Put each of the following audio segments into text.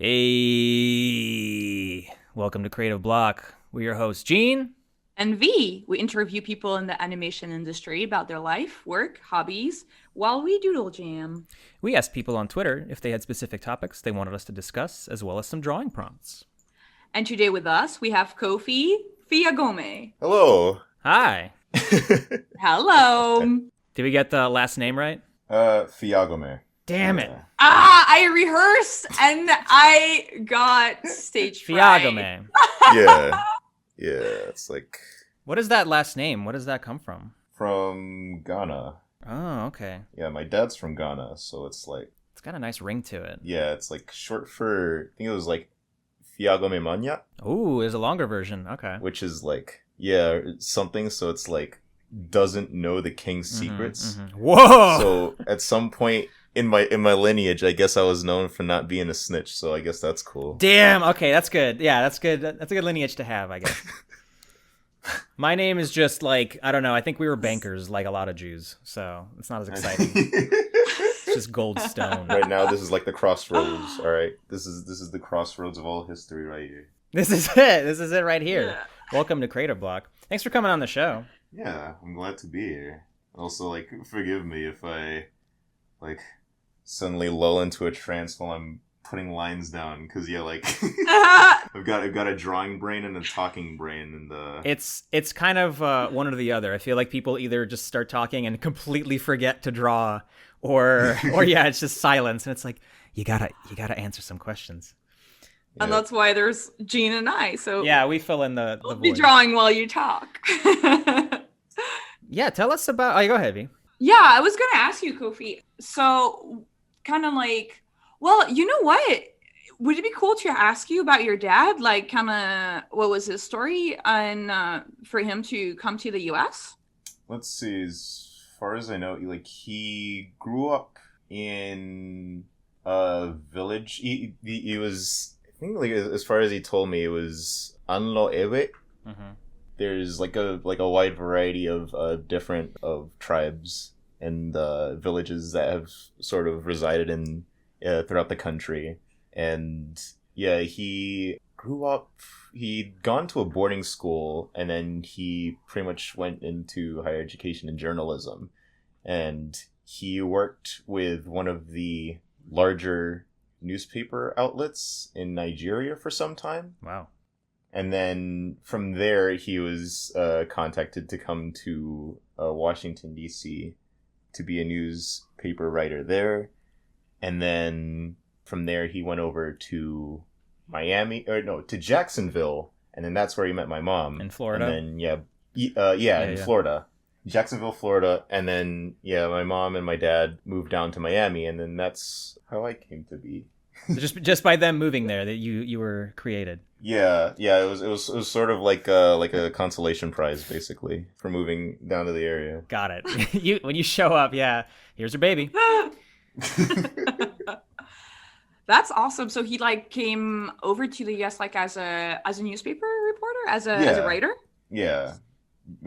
Hey, welcome to Creative Block. We're your hosts, Gene. And V, we interview people in the animation industry about their life, work, hobbies, while we doodle jam. We asked people on Twitter if they had specific topics they wanted us to discuss, as well as some drawing prompts. And today with us, we have Kofi Fiagome. Hello. Hi. Hello. Did we get the last name right? Fiagome. Damn it. I rehearsed and I got stage fright. Fiagome. Yeah. It's like What is that last name? What does that come from? from Ghana. Oh, okay. Yeah, my dad's from Ghana, so it's like, It's got a nice ring to it. yeah, it's like short for, I think it was like Fiagome Manya, Ooh, there's a longer version. Okay. which is like, yeah, something, so it's like, doesn't know the king's secrets. Whoa! So at some point in my lineage, I guess I was known for not being a snitch, so I guess that's cool. Damn. Okay, that's good. Yeah, that's good. That's a good lineage to have, I guess. My name is just like, I don't know. I think we were bankers, like a lot of Jews, so it's not as exciting. It's just gold stone. Right now, this is like the crossroads. All right, this is the crossroads of all history right here. This is it. This is it right here. Yeah. Welcome to Creative Block. Thanks for coming on the show. Yeah, I'm glad to be here. Also, like, forgive me if I, like, suddenly lull into a trance while I'm putting lines down, because, yeah, like, I've got a drawing brain and a talking brain, and It's kind of one or the other. I feel like people either just start talking and completely forget to draw, or yeah, it's just silence, and it's like you gotta answer some questions. And that's why there's Gene and I. So Yeah, we fill in the we'll be void. drawing while you talk. Yeah, tell us about. Oh, go ahead, V. Yeah, I was going to ask you, Kofi. So, kind of like, well, you know what? Would it be cool to ask you about your dad? Like, kind of, what was his story and for him to come to the US? let's see. As far as I know, like, he grew up in a village. He was, I think, like, as far as he told me, it was Anlo Ewe. Mm-hmm. There's like a wide variety of different of tribes and villages that have sort of resided in throughout the country, and yeah, he grew up. He'd gone to a boarding school, and then he pretty much went into higher education in journalism, and he worked with one of the larger newspaper outlets in Nigeria for some time. Wow. And then from there, he was contacted to come to Washington, D.C. to be a newspaper writer there. And then from there, he went over to to Jacksonville. And then that's where he met my mom. In Florida? And then, Yeah. Florida. Jacksonville, Florida. And then, yeah, my mom and my dad moved down to Miami. And then that's how I came to be. just by them moving there, that you were created. Yeah. It was sort of like a consolation prize, basically, for moving down to the area. Got it. When you show up, yeah, here's your baby. That's awesome. So he like came over to the US like as a newspaper reporter, as a Yeah. writer? Yeah,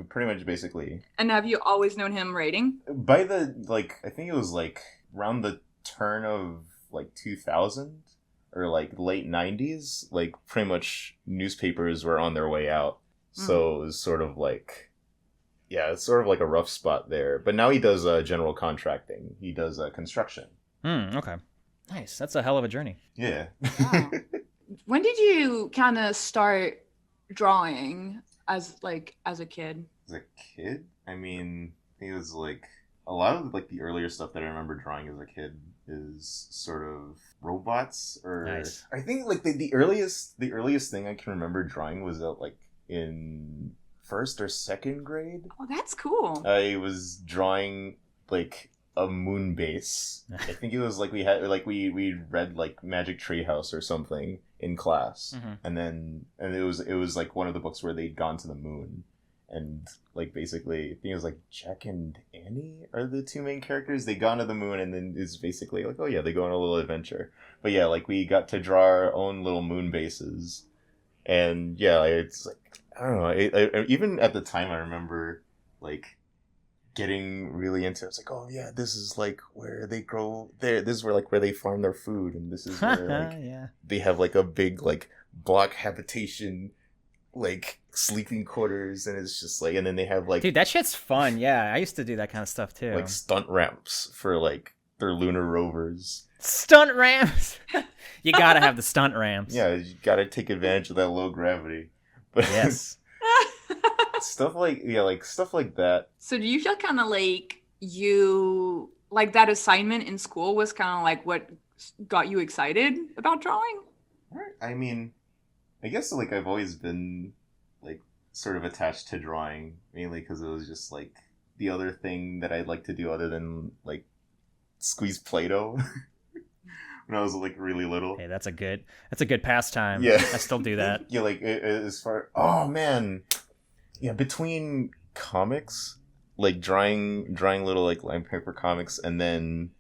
pretty much, basically. And have you always known him writing? By I think it was like around the turn of like 2000 or like late 90s, like pretty much newspapers were on their way out. So it was sort of like, yeah, it's sort of like a rough spot there. But now he does general contracting. He does construction. Okay. Nice. That's a hell of a journey. Yeah. Wow. When did you kind of start drawing as a kid? As a kid, I mean, I think it was like a lot of like the earlier stuff that I remember drawing as a kid is sort of robots, or Nice. I think like the earliest thing I can remember drawing was like in first or second grade. Oh, that's cool. I was drawing like a moon base. I think it was like we read like Magic Treehouse or something in class, and it was like one of the books where they'd gone to the moon, and like basically I think it was like Jack and Annie are the two main characters. They gone to the moon, and then it's basically like, oh yeah, they go on a little adventure. But yeah, like we got to draw our own little moon bases, and yeah, it's like, I don't know. I even at the time I remember like getting really into it. It's like, oh yeah, this is like where they grow this is where like where they farm their food, and this is where like Yeah. they have like a big like block habitation, like sleeping quarters, and it's just like, and then they have like, Dude, that shit's fun. Yeah, I used to do that kind of stuff too. like stunt ramps for like their lunar rovers. Stunt ramps. You gotta have the stunt ramps. Yeah, you gotta take advantage of that low gravity. But Yes. stuff like stuff like that. So do you feel kind of like you like that assignment in school was kind of like what got you excited about drawing? I mean, I guess like I've always been like sort of attached to drawing, mainly because it was just like the other thing that I'd like to do other than like squeeze Play-Doh when I was like really little. Hey, that's a good pastime. Yeah. I still do that. Yeah, like as far, oh man, yeah, between comics, like drawing little like line paper comics, and then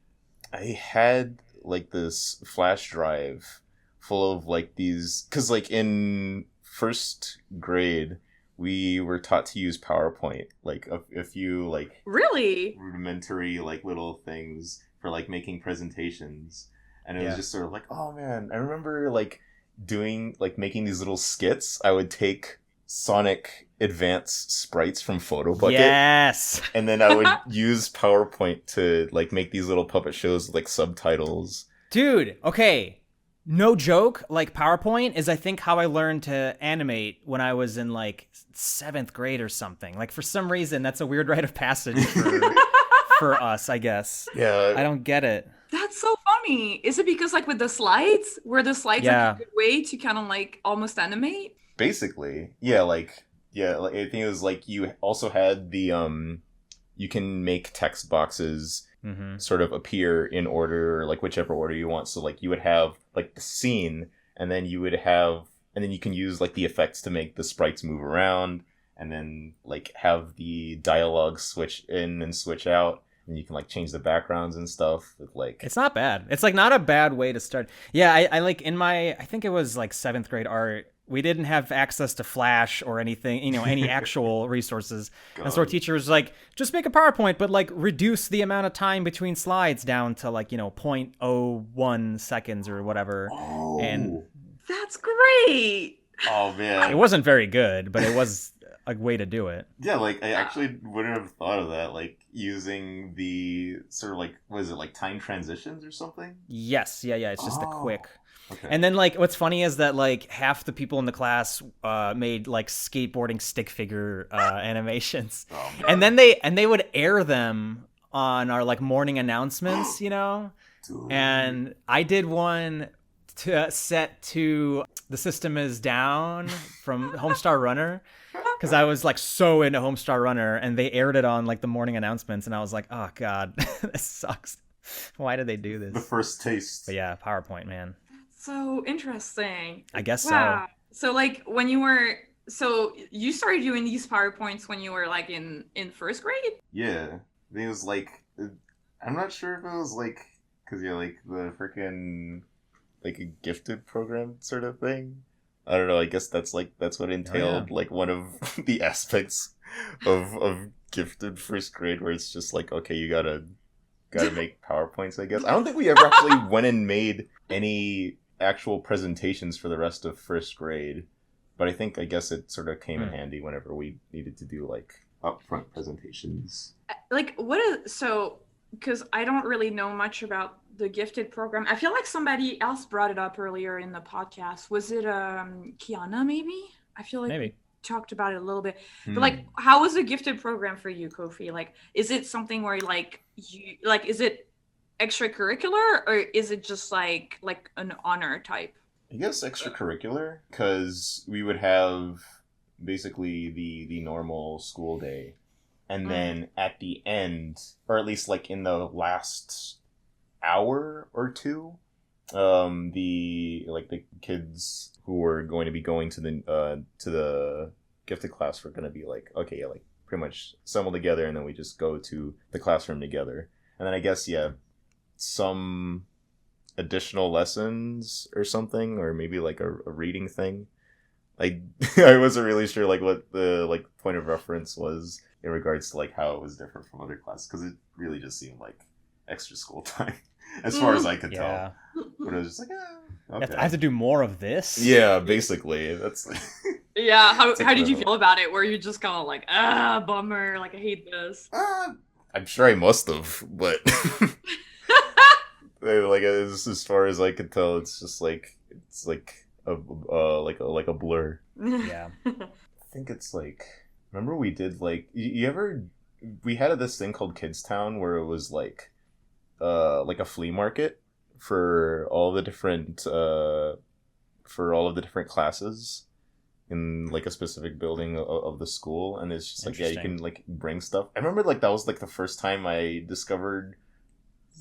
I had like this flash drive full of like these, because like in first grade we were taught to use PowerPoint, like a few like Really? rudimentary like little things for like making presentations, and it was just sort of like, oh man, I remember like doing like making these little skits. I would take Sonic Advance sprites from PhotoBucket, Yes. and then I would use PowerPoint to like make these little puppet shows with like subtitles. Dude, okay. No joke, like PowerPoint is I think how I learned to animate when I was in like 7th grade or something. Like for some reason that's a weird rite of passage for us, I guess. Yeah. I don't get it. That's so funny. Is it because like with the slides, where the slides are a good way to kind of like almost animate? Basically. Yeah, like I think it was like you also had the you can make text boxes sort of appear in order, or like whichever order you want. So like you would have like the scene, and then you can use like the effects to make the sprites move around, and then like have the dialogue switch in and switch out, and you can like change the backgrounds and stuff with like, it's not bad. It's like not a bad way to start. Yeah, I like in my, I think it was like 7th grade art, we didn't have access to Flash or anything, any actual resources. God. And so our teacher was like, just make a PowerPoint, but like reduce the amount of time between slides down to like, 0.01 seconds or whatever. Oh. And that's great. Oh man. It wasn't very good, but it was a way to do it. Yeah, like I actually wouldn't have thought of that, like using the sort of like, what is it, like time transitions or something? Yes, yeah, it's just a quick. Okay. And then like what's funny is that like half the people in the class made like skateboarding stick figure animations. Oh, and then they would air them on our like morning announcements, Dude. And I did one set to The System Is Down from Homestar Runner, because I was like so into Homestar Runner, and they aired it on like the morning announcements, and I was like, oh god, this sucks. Why did they do this? The first taste. But yeah, PowerPoint, man. So interesting. I guess wow. So like when you were, so you started doing these PowerPoints when you were like in first grade? Yeah. I think it was like, I'm not sure if it was like, because you're like the freaking, like a gifted program sort of thing. I don't know, I guess that's what entailed, like one of the aspects of gifted first grade, where it's just like, okay, you gotta make PowerPoints, I guess. I don't think we ever actually went and made any actual presentations for the rest of first grade, but I guess it sort of came in handy whenever we needed to do like upfront presentations. Like because I don't really know much about the gifted program. I feel like somebody else brought it up earlier in the podcast. Was it Kiana maybe? I feel like maybe we talked about it a little bit. But like, how was the gifted program for you, Kofi? Like, is it something where like you like, is it extracurricular, or is it just like an honor type? I guess extracurricular, because we would have basically the normal school day, and then at the end, or at least like in the last hour or two, the kids who were going to be going to the gifted class were going to be like, okay, yeah, like pretty much assemble together, and then we just go to the classroom together. And then I guess, some additional lessons or something, or maybe like a reading thing. I wasn't really sure like what the like point of reference was. in regards to like how it was different from other classes, because it really just seemed like extra school time as far as I could tell. But it was just like, okay. I have to do more of this. Yeah, basically. That's Yeah, how did you feel about it? Were you just kind of like, bummer, like I hate this? I'm sure I must have, but like as far as I could tell, it's just like a blur. Yeah. I think it's like, remember we did like we had this thing called Kids Town where it was like a flea market for all the different classes in like a specific building of the school, and it's just like, yeah, you can like bring stuff. I remember like that was like the first time I discovered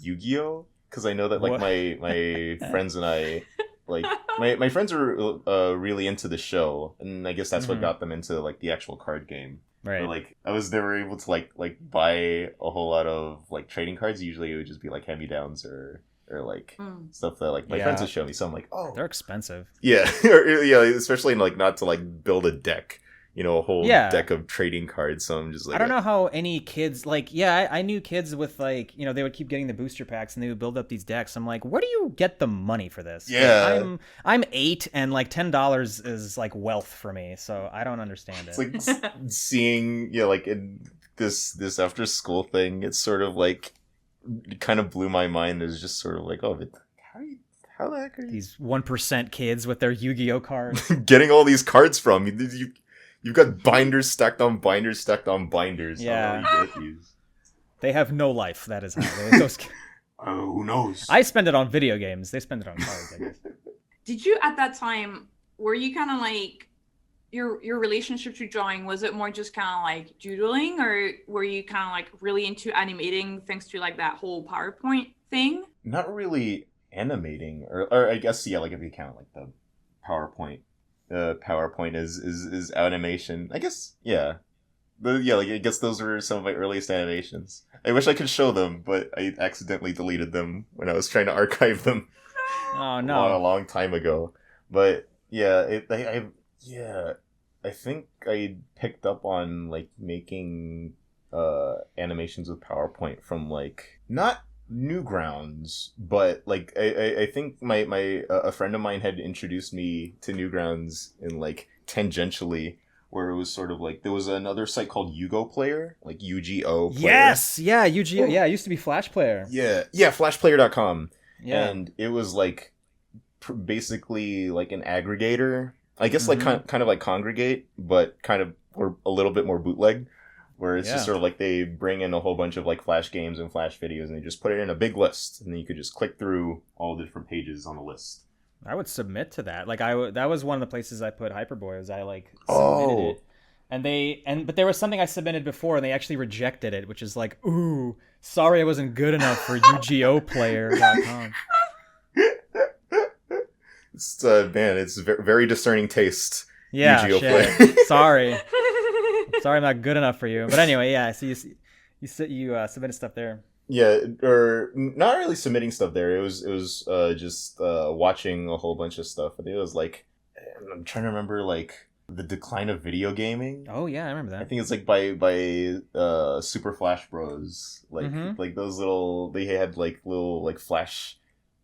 Yu-Gi-Oh, because I know that like my friends and I, like my friends are really into the show, and I guess that's what got them into like the actual card game. Right. But, like they were able to like buy a whole lot of like trading cards. Usually it would just be like hand-me-downs or like stuff that like my friends would show me. So I'm like, oh, they're expensive. Yeah, yeah, especially like not to like build a deck, a whole deck of trading cards. So I'm just like, I don't know how any kids like. Yeah, I knew kids with like, they would keep getting the booster packs and they would build up these decks. I'm like, where do you get the money for this? Yeah, like, I'm 8 and like $10 is like wealth for me. So I don't understand it. It's like seeing like in this after school thing. It's sort of like it kind of blew my mind. It's just sort of like, oh, how the heck are these 1% kids with their Yu-Gi-Oh cards getting all these cards from? You've got binders stacked on binders stacked on binders. Yeah. How do you get these? They have no life. That is how those. Who knows? I spend it on video games. They spend it on cards, I guess. Did you at that time? Were you kind of like your relationship to drawing? Was it more just kind of like doodling, or were you kind of like really into animating thanks to like that whole PowerPoint thing? Not really animating, or I guess like if you count like the PowerPoint. PowerPoint is animation. I guess, yeah. Like I guess those were some of my earliest animations. I wish I could show them, but I accidentally deleted them when I was trying to archive them. Oh no, a long time ago. But yeah, I think I picked up on like making animations with PowerPoint from like not Newgrounds, but like I think my a friend of mine had introduced me to Newgrounds in like tangentially, where it was sort of like there was another site called Yugo Player, like UGO Player. Yes, yeah, UGO. Yeah, it used to be Flash Player. Yeah, flashplayer.com. Yeah, and it was like basically like an aggregator, I guess, like kind of like Congregate, but kind of or a little bit more bootleg. Where it's just sort of like they bring in a whole bunch of like Flash games and Flash videos, and they just put it in a big list, and then you could just click through all the different pages on the list. I would submit to that. Like that was one of the places I put Hyperboy. Was I like submitted it, but there was something I submitted before, and they actually rejected it, which is like, ooh, sorry, I wasn't good enough for UGOplayer.com. It's man, it's very discerning taste. Yeah, UGO shit. Player. Sorry, I'm not good enough for you. But anyway, yeah. So you submitted stuff there. Yeah, or not really submitting stuff there. It was just watching a whole bunch of stuff. I think it was like, I'm trying to remember like the decline of video gaming. Oh yeah, I remember that. I think it's like by Super Flash Bros. Like those little, they had like little like Flash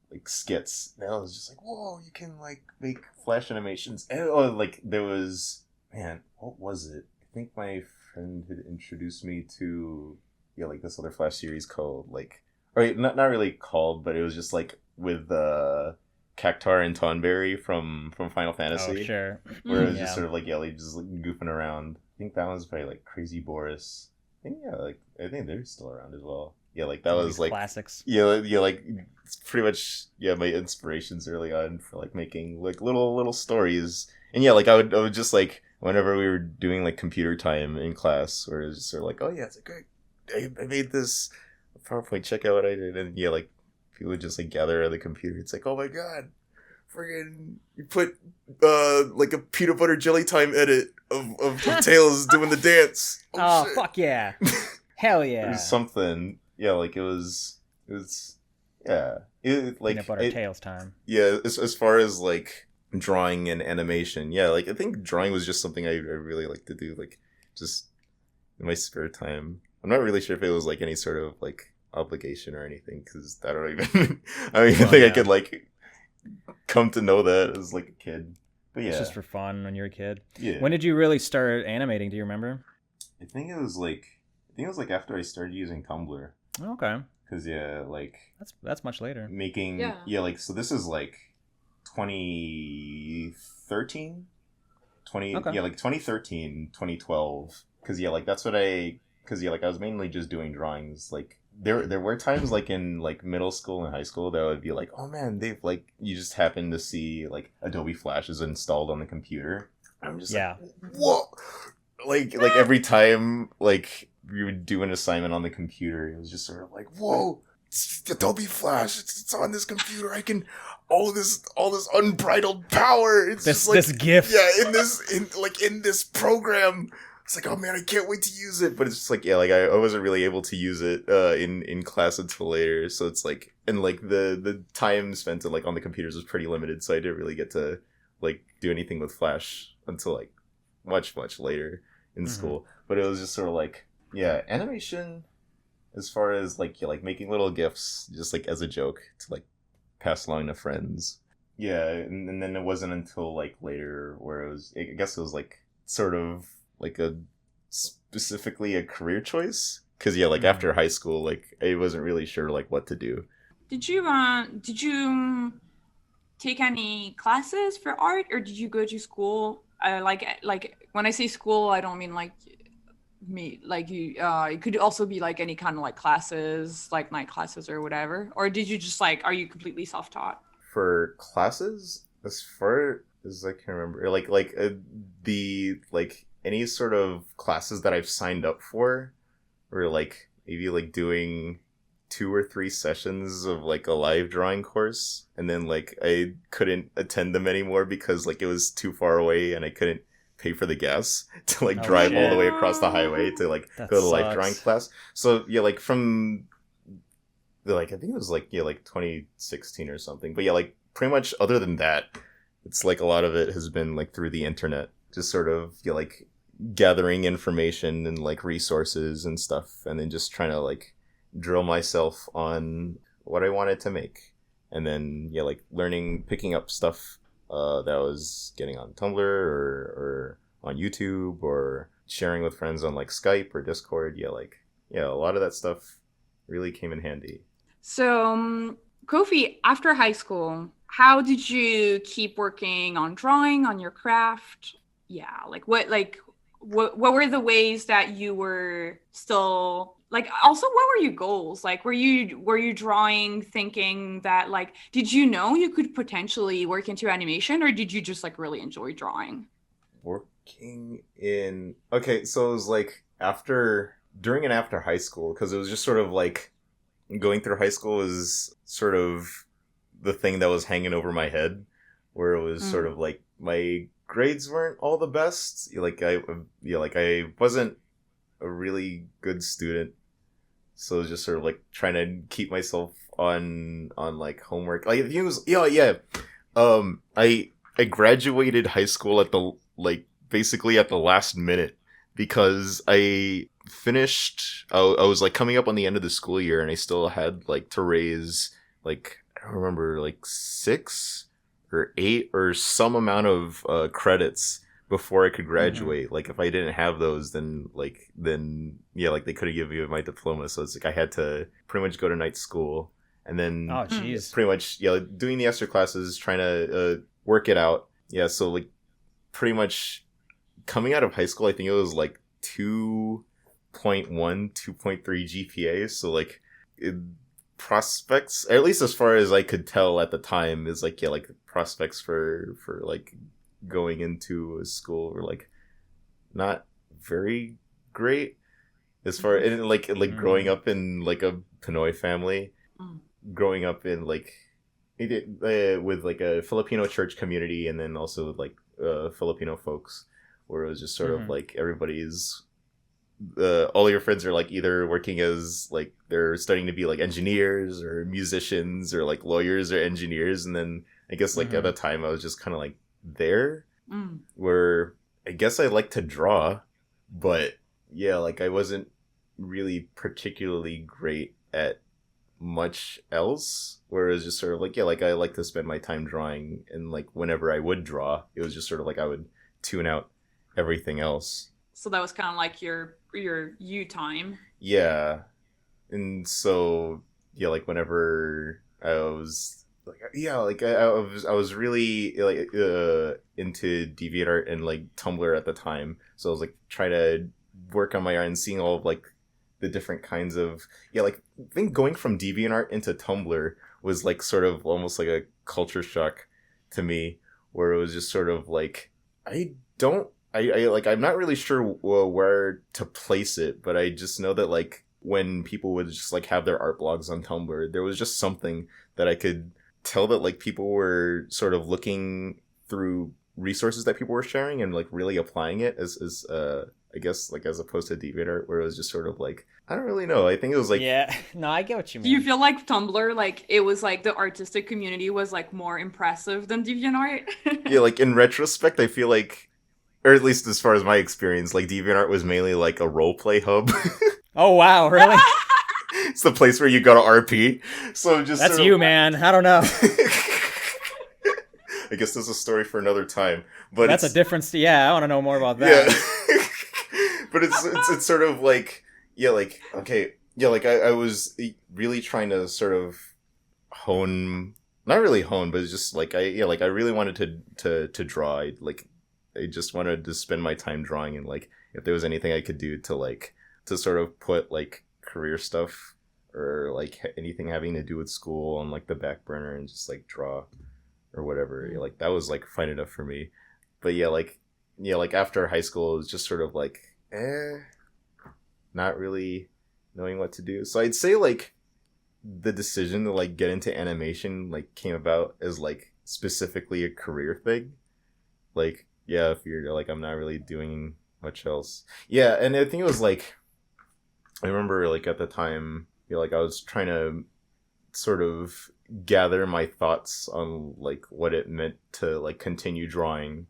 like skits. And I was just like, whoa, you can like make Flash animations. And like there was, man, what was it? I think my friend had introduced me to like this other Flash series called like, or not really called, but it was just like with Cactar and Tonberry from Final Fantasy. Oh sure. Where it was just sort of like just like goofing around. I think that one's by like Crazy Boris. I think they're still around as well. Yeah, like that was like classics. Yeah, like it's pretty much my inspirations early on for like making like little stories. And yeah, like I would just like whenever we were doing like computer time in class, where it was just sort of like, oh yeah, it's like I made this PowerPoint, check out what I did. And yeah, like people would just like gather at the computer. It's like, oh my god, friggin' you put like a peanut butter jelly time edit of Tails doing the dance. Oh fuck yeah. Hell yeah. It was something. Yeah, like it was yeah. It like peanut butter Tails time. Yeah, as far as like drawing and animation, yeah, like I think drawing was just something I really like to do, like just in my spare time. I'm not really sure if it was like any sort of like obligation or anything, because I don't even think I could like come to know that as like a kid. But yeah, it's just for fun when you're a kid. Yeah. When did you really start animating? Do you remember? I think it was like after I started using Tumblr. Okay. Because yeah, like that's much later. Making like, so this is like 2013, Okay. like 2013, 2012. Because yeah, like that's what I was mainly just doing drawings. Like there were times like in like middle school and high school that I would be like, oh man, they've like, you just happen to see like Adobe Flash is installed on the computer. I'm just like, whoa, like every time like we would do an assignment on the computer, it was just sort of like, whoa, it's Adobe Flash, it's on this computer, I can all this unbridled power. It's this, just like this gift. Yeah, in this program. It's like, oh man, I can't wait to use it. But it's just like, yeah, like I wasn't really able to use it in class until later. So it's like, and like the time spent like on the computers was pretty limited. So I didn't really get to like do anything with Flash until like much later in school. But it was just sort of like, yeah, animation as far as like, yeah, like making little GIFs just like as a joke to like pass along to friends. Yeah, and then it wasn't until like later where it was, I guess it was like sort of like specifically a career choice, because yeah, like after high school, like I wasn't really sure like what to do. Did you take any classes for art, or did you go to school? Like when I say school, I don't mean like me, like you. It could also be like any kind of like classes, like night classes or whatever. Or did you just like, are you completely self-taught? For classes, as far as I can remember, the like any sort of classes that I've signed up for were like maybe like doing 2 or 3 sessions of like a live drawing course, and then like I couldn't attend them anymore because like it was too far away and I couldn't pay for the gas to like drive all the way across the highway to like go to the live drawing class. So yeah, like from like I think it was like, yeah, like 2016 or something. But yeah, like pretty much other than that, it's like a lot of it has been like through the internet, just sort of, yeah, like gathering information and like resources and stuff, and then just trying to like drill myself on what I wanted to make, and then yeah, like picking up stuff that I was getting on Tumblr or on YouTube, or sharing with friends on like Skype or Discord. Yeah, like yeah, a lot of that stuff really came in handy. So Kofi, after high school, how did you keep working on drawing, on your craft? Yeah, like what were the ways that you were still like, also what were your goals? Like were you drawing thinking that like, did you know you could potentially work into animation, or did you just like really enjoy drawing? Okay, so it was like during and after high school, because it was just sort of like going through high school was sort of the thing that was hanging over my head, where it was sort of like my grades weren't all the best. Like I wasn't a really good student, so it was just sort of like trying to keep myself on like homework. Like it was I graduated high school at the like basically at the last minute, because I was like coming up on the end of the school year, and I still had like to raise like, I don't remember, like 6 or 8 or some amount of credits before I could graduate. Like if I didn't have those, then yeah, like they could have given me my diploma. So it's like I had to pretty much go to night school, and then pretty much doing the extra classes, trying to work it out. Yeah, so like pretty much coming out of high school, I think it was like 2.1, 2.3 GPA. So like prospects, at least as far as I could tell at the time, is like, yeah, like prospects for like going into a school were like not very great, as far and like growing up in like a Pinoy family, growing up in like with like a Filipino church community, and then also with like Filipino folks, where it was just sort of like everybody's all your friends are like either working as like they're studying to be like engineers or musicians or like lawyers or engineers, and then I guess like at the time I was just kind of like there, where I guess I like to draw, but yeah, like I wasn't really particularly great at much else, where it was just sort of like, yeah, like I like to spend my time drawing, and like whenever I would draw, it was just sort of like I would tune out everything else. So that was kind of like your you time. Yeah. And so, yeah, like whenever I was like, yeah, like I was really like into DeviantArt and like Tumblr at the time. So I was like trying to work on my art and seeing all of like the different kinds of, yeah, like I think going from DeviantArt into Tumblr was like sort of almost like a culture shock to me, where it was just sort of like I like I'm not really sure where to place it, but I just know that like when people would just like have their art blogs on Tumblr, there was just something that I could tell that like people were sort of looking through resources that people were sharing and like really applying it as I guess like as opposed to DeviantArt, where it was just sort of like, I don't really know. I think it was like, yeah, no, I get what you mean. Do you feel like Tumblr, like it was like the artistic community was like more impressive than DeviantArt? yeah, like in retrospect, I feel like, or at least as far as my experience, like DeviantArt was mainly like a roleplay hub. Oh wow, really? It's the place where you go to RP. So just that's sort of, you, man. I don't know. I guess that's a story for another time. But that's a difference. Yeah, I want to know more about that. Yeah. But it's sort of like, yeah, like okay, yeah, like I was really trying to sort of hone, not really hone, but it's just like I really wanted to draw. I just wanted to spend my time drawing, and like if there was anything I could do to like to sort of put like career stuff or like anything having to do with school on like the back burner and just like draw or whatever, like that was like fine enough for me. But yeah, like after high school it was just sort of like not really knowing what to do. So I'd say like the decision to like get into animation like came about as like specifically a career thing. Like, yeah, if you're like, I'm not really doing much else. Yeah, and I think it was like, I remember like at the time, like I was trying to sort of gather my thoughts on like what it meant to like continue drawing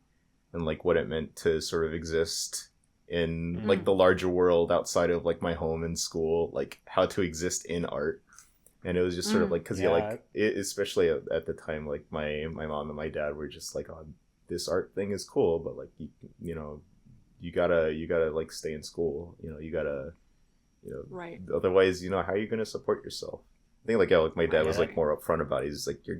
and like what it meant to sort of exist in like the larger world outside of like my home and school, like how to exist in art. And it was just sort of like, because especially at the time, like my mom and my dad were just like, oh, this art thing is cool, but like you know you gotta like stay in school, you gotta right, otherwise how are you gonna support yourself. I think like my dad was like more upfront about it. He's like, you're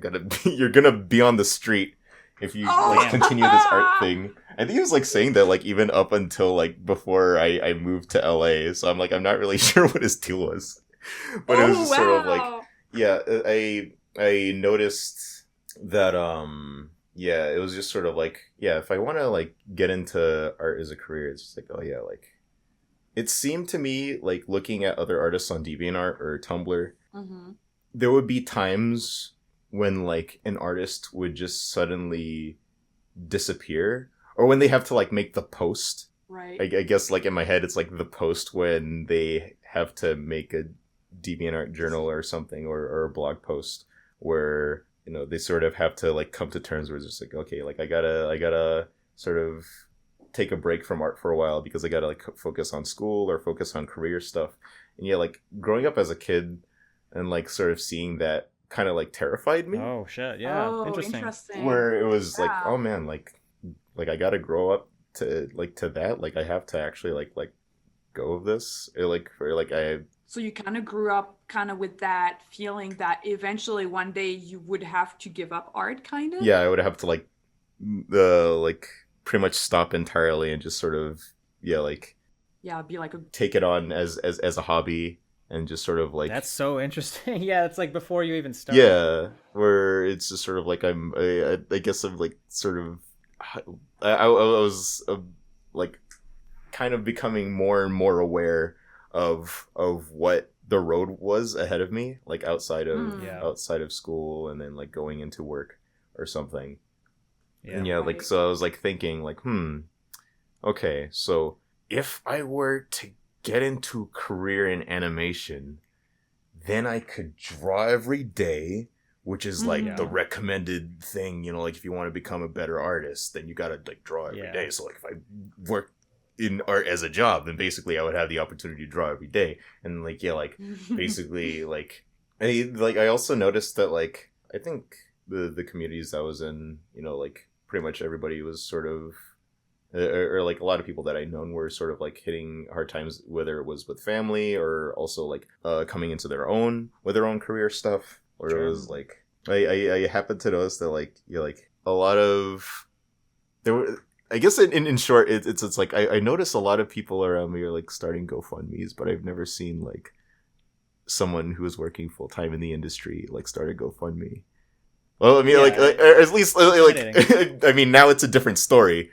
gonna be on the street if you like continue this art thing. I think he was like saying that like even up until like before I moved to LA, so I'm like, I'm not really sure what his deal was, but it was just sort of like, yeah, I noticed that yeah, it was just sort of like, yeah, if I want to like get into art as a career, it's just like, oh yeah, like it seemed to me like looking at other artists on DeviantArt or Tumblr, there would be times when like an artist would just suddenly disappear, or when they have to like make the post. Right. I guess like in my head, it's like the post when they have to make a DeviantArt journal or something, or a blog post where they sort of have to like come to terms where it's just like, okay, like I gotta sort of take a break from art for a while because I gotta like focus on school or focus on career stuff. And yeah, like growing up as a kid and like sort of seeing that kind of like terrified me. Oh shit, yeah. Interesting. Where it was like, oh man, like I gotta grow up to that. Like I have to actually like go of this. So you kind of grew up kind of with that feeling that eventually one day you would have to give up art, kind of? Yeah, I would have to like pretty much stop entirely and just sort of be like take it on as a hobby and just sort of like. That's so interesting. Yeah, it's like before you even start. Yeah, where it's just sort of like I guess I'm like sort of I was like kind of becoming more and more aware of what the road was ahead of me, like outside of school, and then like going into work or something. And like so I was like thinking like, okay, so if I were to get into a career in animation, then I could draw every day, which is like the recommended thing, like if you want to become a better artist, then you gotta like draw every day. So like if I work in art as a job, then basically I would have the opportunity to draw every day. And like, yeah, like basically like I also noticed that like I think the communities I was in, you know, like pretty much everybody was sort of or like a lot of people that I known were sort of like hitting hard times, whether it was with family or also like coming into their own with their own career stuff, or it was like I happened to notice that like you know, like a lot of there were, I guess in short it's like I noticed a lot of people around me are like starting GoFundMe's, but I've never seen like someone who was working full time in the industry like start a GoFundMe. Well, I mean, like at least like I mean, now it's a different story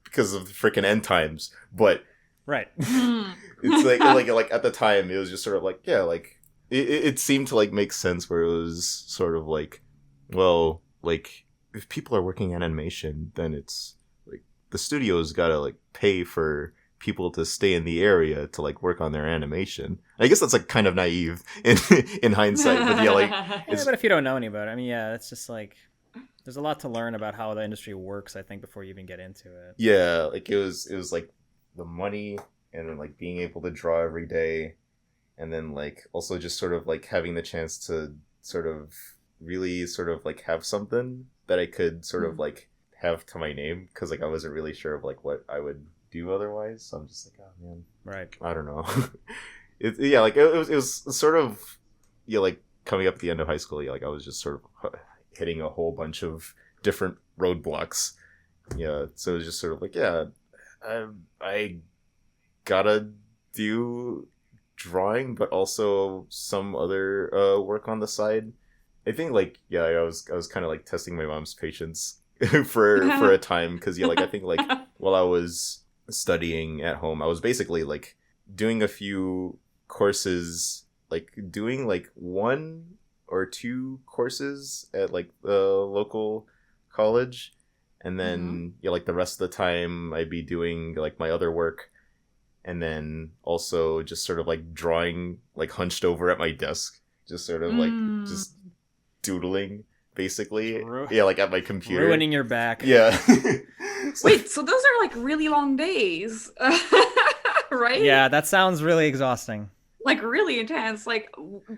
because of the freaking end times, but right. It's like at the time it was just sort of like like it seemed to like make sense where it was sort of like, well, like if people are working on animation, then it's like the studio's gotta like pay for people to stay in the area to like work on their animation. I guess that's like kind of naive in hindsight, but yeah, like but if you don't know any about it, I mean, yeah, it's just like there's a lot to learn about how the industry works, I think, before you even get into it. Yeah, like it was like the money and then like being able to draw every day, and then like also just sort of like having the chance to sort of really sort of like have something that I could sort of like have to my name, because like I wasn't really sure of like what I would do otherwise. So I'm just like, oh man, right? I don't know. Like it was sort of like coming up at the end of high school. Yeah, like I was just sort of hitting a whole bunch of different roadblocks. Yeah, so it was just sort of like, yeah, I gotta do drawing, but also some other work on the side. I think like I was kind of like testing my mom's patience for a time, because like I think like while I was studying at home, I was basically like doing a few courses, like doing like 1 or 2 courses at like the local college, and then like the rest of the time I'd be doing like my other work, and then also just sort of like drawing like hunched over at my desk, just sort of like just doodling basically. Like at my computer, ruining your back. Yeah. Wait, so those are like really long days. Right? Yeah, that sounds really exhausting. Like really intense. Like,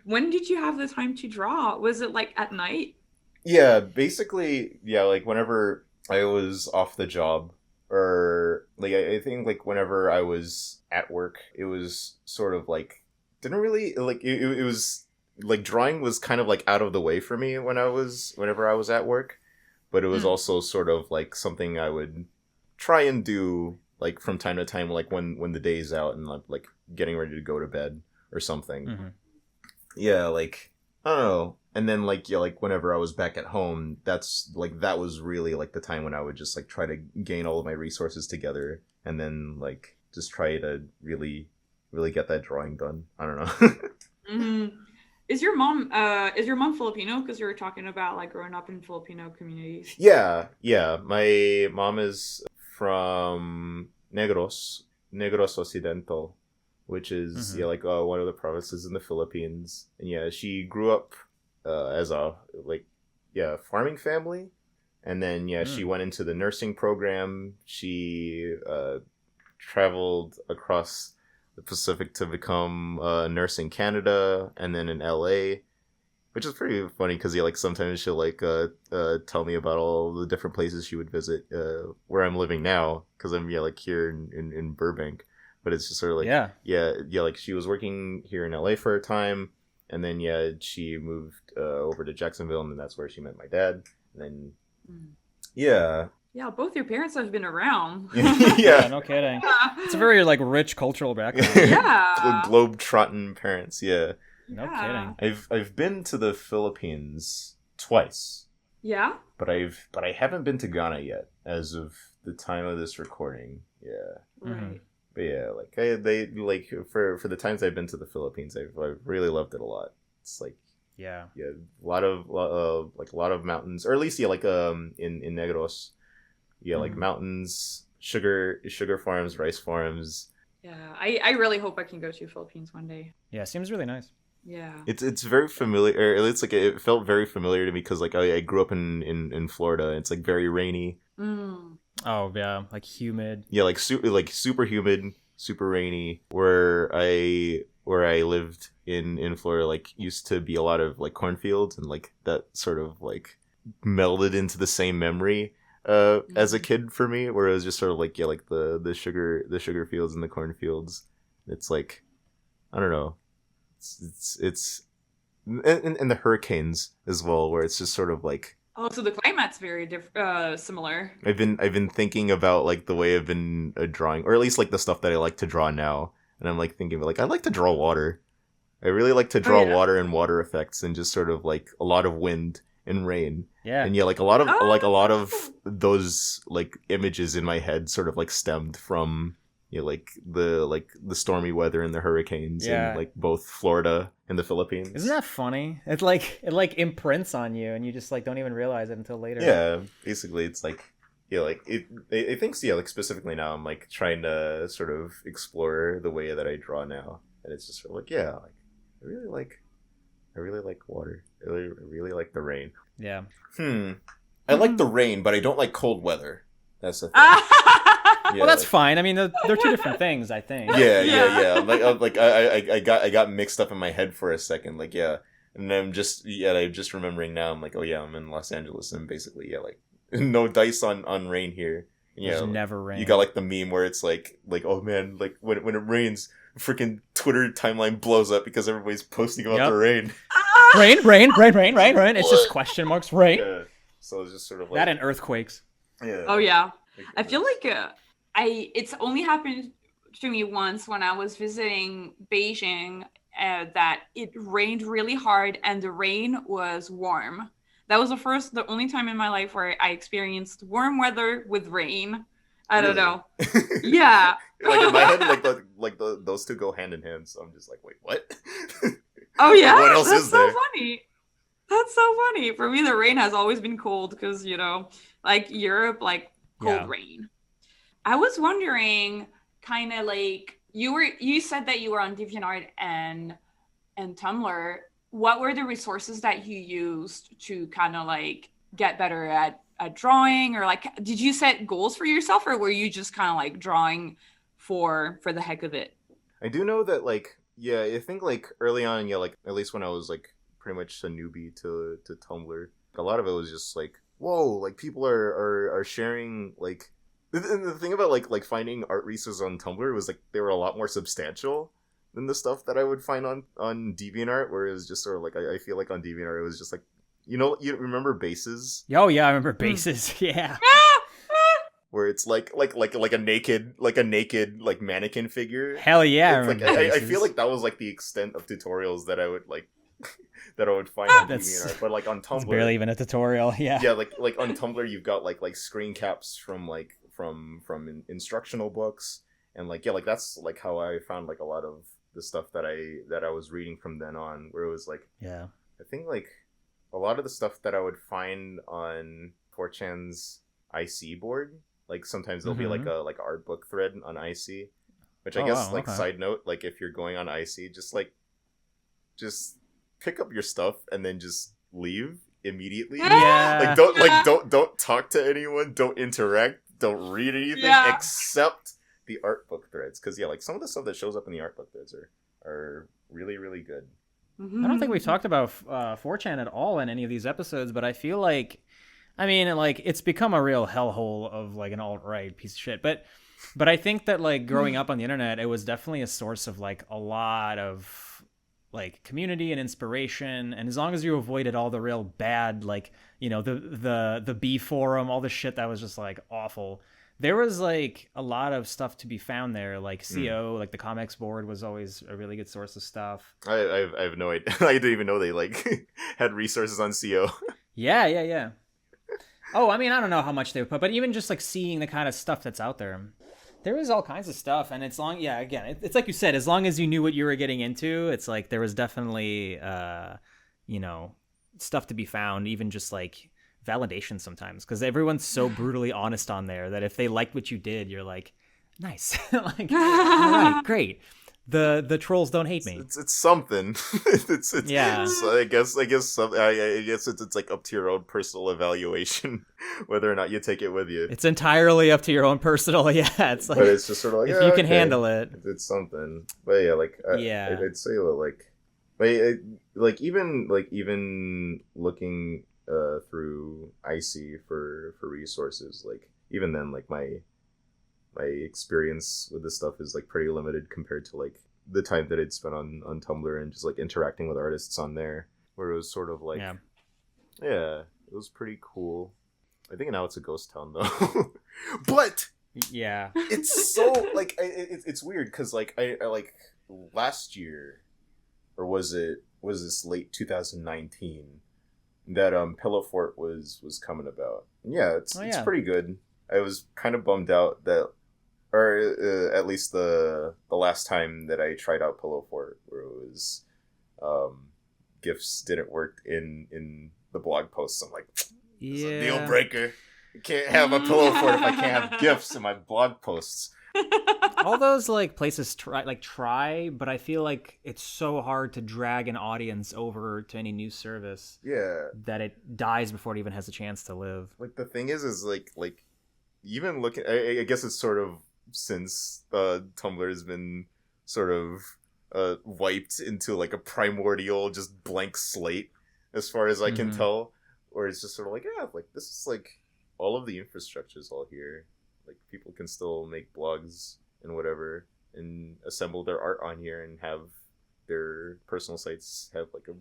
when did you have the time to draw? Was it like at night? Yeah, basically, like whenever I was off the job, or like I think like whenever I was at work, it was sort of like didn't really like it was like drawing was kind of like out of the way for me whenever I was at work, but it was also sort of like something I would try and do like from time to time, like when the day's out and like getting ready to go to bed or something. Yeah, like I don't know. And then like like whenever I was back at home, that's like that was really like the time when I would just like try to gain all of my resources together, and then like just try to really get that drawing done. I don't know. Is your mom Filipino? Because you were talking about like growing up in Filipino communities. Yeah. My mom is from Negros Occidental, which is like one of the provinces in the Philippines. And she grew up as a farming family, and then she went into the nursing program. She traveled across the Pacific to become a nurse in Canada, and then in LA, which is pretty funny because like sometimes she'll like tell me about all the different places she would visit where I'm living now, because I'm like here in Burbank. But it's just sort of like like she was working here in LA for a time, and then she moved over to Jacksonville, and then that's where she met my dad. And then both your parents have been around. Yeah, no kidding. It's a very like rich cultural background. Globe-trotting parents. No kidding. I've been to the Philippines twice. Yeah. But I haven't been to Ghana yet, as of the time of this recording. Yeah. Right. But like they like for the times I've been to the Philippines, I've really loved it a lot. It's like a lot of mountains, or at least like in Negros, like mountains, sugar farms, rice farms. Yeah, I really hope I can go to Philippines one day. Yeah, seems really nice. Yeah, it's very familiar. It's like it felt very familiar to me because like I grew up in Florida. It's like very rainy. Oh yeah, like humid. Yeah, like super humid, super rainy. Where I lived in Florida, like used to be a lot of like cornfields, and like that sort of like melded into the same memory as a kid for me, where it was just sort of like, yeah, like the sugar fields and the cornfields. It's like, I don't know, it's and the hurricanes as well, where it's just sort of like, Oh, so the climate's very similar. I've been thinking about like the way I've been drawing, or at least like the stuff that I like to draw now, and I'm like thinking like I like to draw water. I really like to draw water and water effects, and just sort of like a lot of wind and rain. Yeah. And yeah, like a lot of those like images in my head sort of like stemmed from, you know, like the stormy weather and the hurricanes in like both Florida and the Philippines. Isn't that funny? It like imprints on you, and you just like don't even realize it until later. Yeah, basically it's like, yeah, like it thinks, yeah, like specifically now I'm like trying to sort of explore the way that I draw now, and it's just sort of like, yeah, like I really like water. I really like the rain. Yeah. I like the rain, but I don't like cold weather. That's the thing. Yeah, well, that's like, fine. I mean, they're two different things, I think. Yeah. Like I got mixed up in my head for a second. Like, yeah, and I'm just remembering now. I'm like, oh yeah, I'm in Los Angeles, and basically, yeah, like no dice on rain here. Yeah, there's never rain. You got like the meme where it's like oh man, like when it rains, freaking Twitter timeline blows up because everybody's posting about the rain. Rain. It's just question marks. Rain. Yeah. So it's just sort of like that and earthquakes. Yeah. Oh yeah. I feel like it's only happened to me once when I was visiting Beijing that it rained really hard and the rain was warm. That was the only time in my life where I experienced warm weather with rain. I don't know. Yeah. Like in my head, those two go hand in hand. So I'm just like, wait, what? Oh yeah, what else is there? Funny. That's so funny. For me, the rain has always been cold because, you know, like Europe, like cold rain. I was wondering, kind of like you said that you were on DeviantArt and Tumblr. What were the resources that you used to kind of like get better at drawing, or like did you set goals for yourself, or were you just kind of like drawing for the heck of it? I do know that like, yeah, I think like early on, yeah, like at least when I was like pretty much a newbie to Tumblr, a lot of it was just like, whoa, like people are sharing like. The thing about like finding art resources on Tumblr was like they were a lot more substantial than the stuff that I would find on DeviantArt, where it was just sort of like I feel like on DeviantArt it was just like, you remember Bases? Oh yeah, I remember Bases. Yeah. Where it's like a naked like mannequin figure. Hell yeah. I feel like that was like the extent of tutorials that I would like that I would find on DeviantArt. But like on Tumblr, it's barely even a tutorial. Yeah. Yeah, like on Tumblr you've got like screen caps from instructional books, and like, yeah, like that's like how I found like a lot of the stuff that I was reading from then on, where it was like, yeah, I think like a lot of the stuff that I would find on 4chan's IC board, like sometimes there'll be like a art book thread on IC, which I guess side note, like if you're going on IC, just pick up your stuff and then just leave immediately. Yeah. Don't talk to anyone, don't interact, don't read anything except the art book threads, because yeah, like some of the stuff that shows up in the art book threads are really, really good. I don't think we've talked about 4chan at all in any of these episodes, but I feel like, I mean, like it's become a real hellhole of like an alt-right piece of shit. But I think that like growing up on the internet, it was definitely a source of like a lot of like community and inspiration. And as long as you avoided all the real bad, like, you know, the B forum, all the shit that was just like awful, there was like a lot of stuff to be found there. Like CO, like the comics board was always a really good source of stuff. I have no idea. I didn't even know they like had resources on CO. Yeah. Oh, I mean, I don't know how much they would put, but even just like seeing the kind of stuff that's out there, there was all kinds of stuff. And it's it's like you said, as long as you knew what you were getting into, it's like there was definitely, you know, stuff to be found, even just like validation sometimes, because everyone's so brutally honest on there that if they liked what you did, you're like, nice. Like, all right, great. the trolls don't hate me. It's something. it's Yeah. So I guess it's like up to your own personal evaluation whether or not you take it with you. It's entirely up to your own personal. Yeah, it's like, but it's just sort of like if you can handle it. It's something. But yeah, like I'd say that like, but even looking through Icy for resources, like even then, like my experience with this stuff is like pretty limited compared to like the time that I'd spent on Tumblr and just like interacting with artists on there, where it was sort of like yeah, it was pretty cool. I think now it's a ghost town though. But yeah, it's so like it's weird because like I like last year, or was this late 2019 that Pillow Fort was coming about. Yeah, it's pretty good. I was kind of bummed out that, or at least the last time that I tried out Pillow Fort, where it was GIFs didn't work in the blog posts. I'm like, it's a deal breaker. You can't have a Pillow Fort if I can't have GIFs in my blog posts. All those like places try, but I feel like it's so hard to drag an audience over to any new service. Yeah, that it dies before it even has a chance to live. Like the thing is like even looking, I guess it's sort of since Tumblr has been sort of wiped into like a primordial just blank slate, as far as I can tell, or it's just sort of like, yeah, like this is like all of the infrastructure is all here. Like people can still make blogs and whatever and assemble their art on here and have their personal sites have like a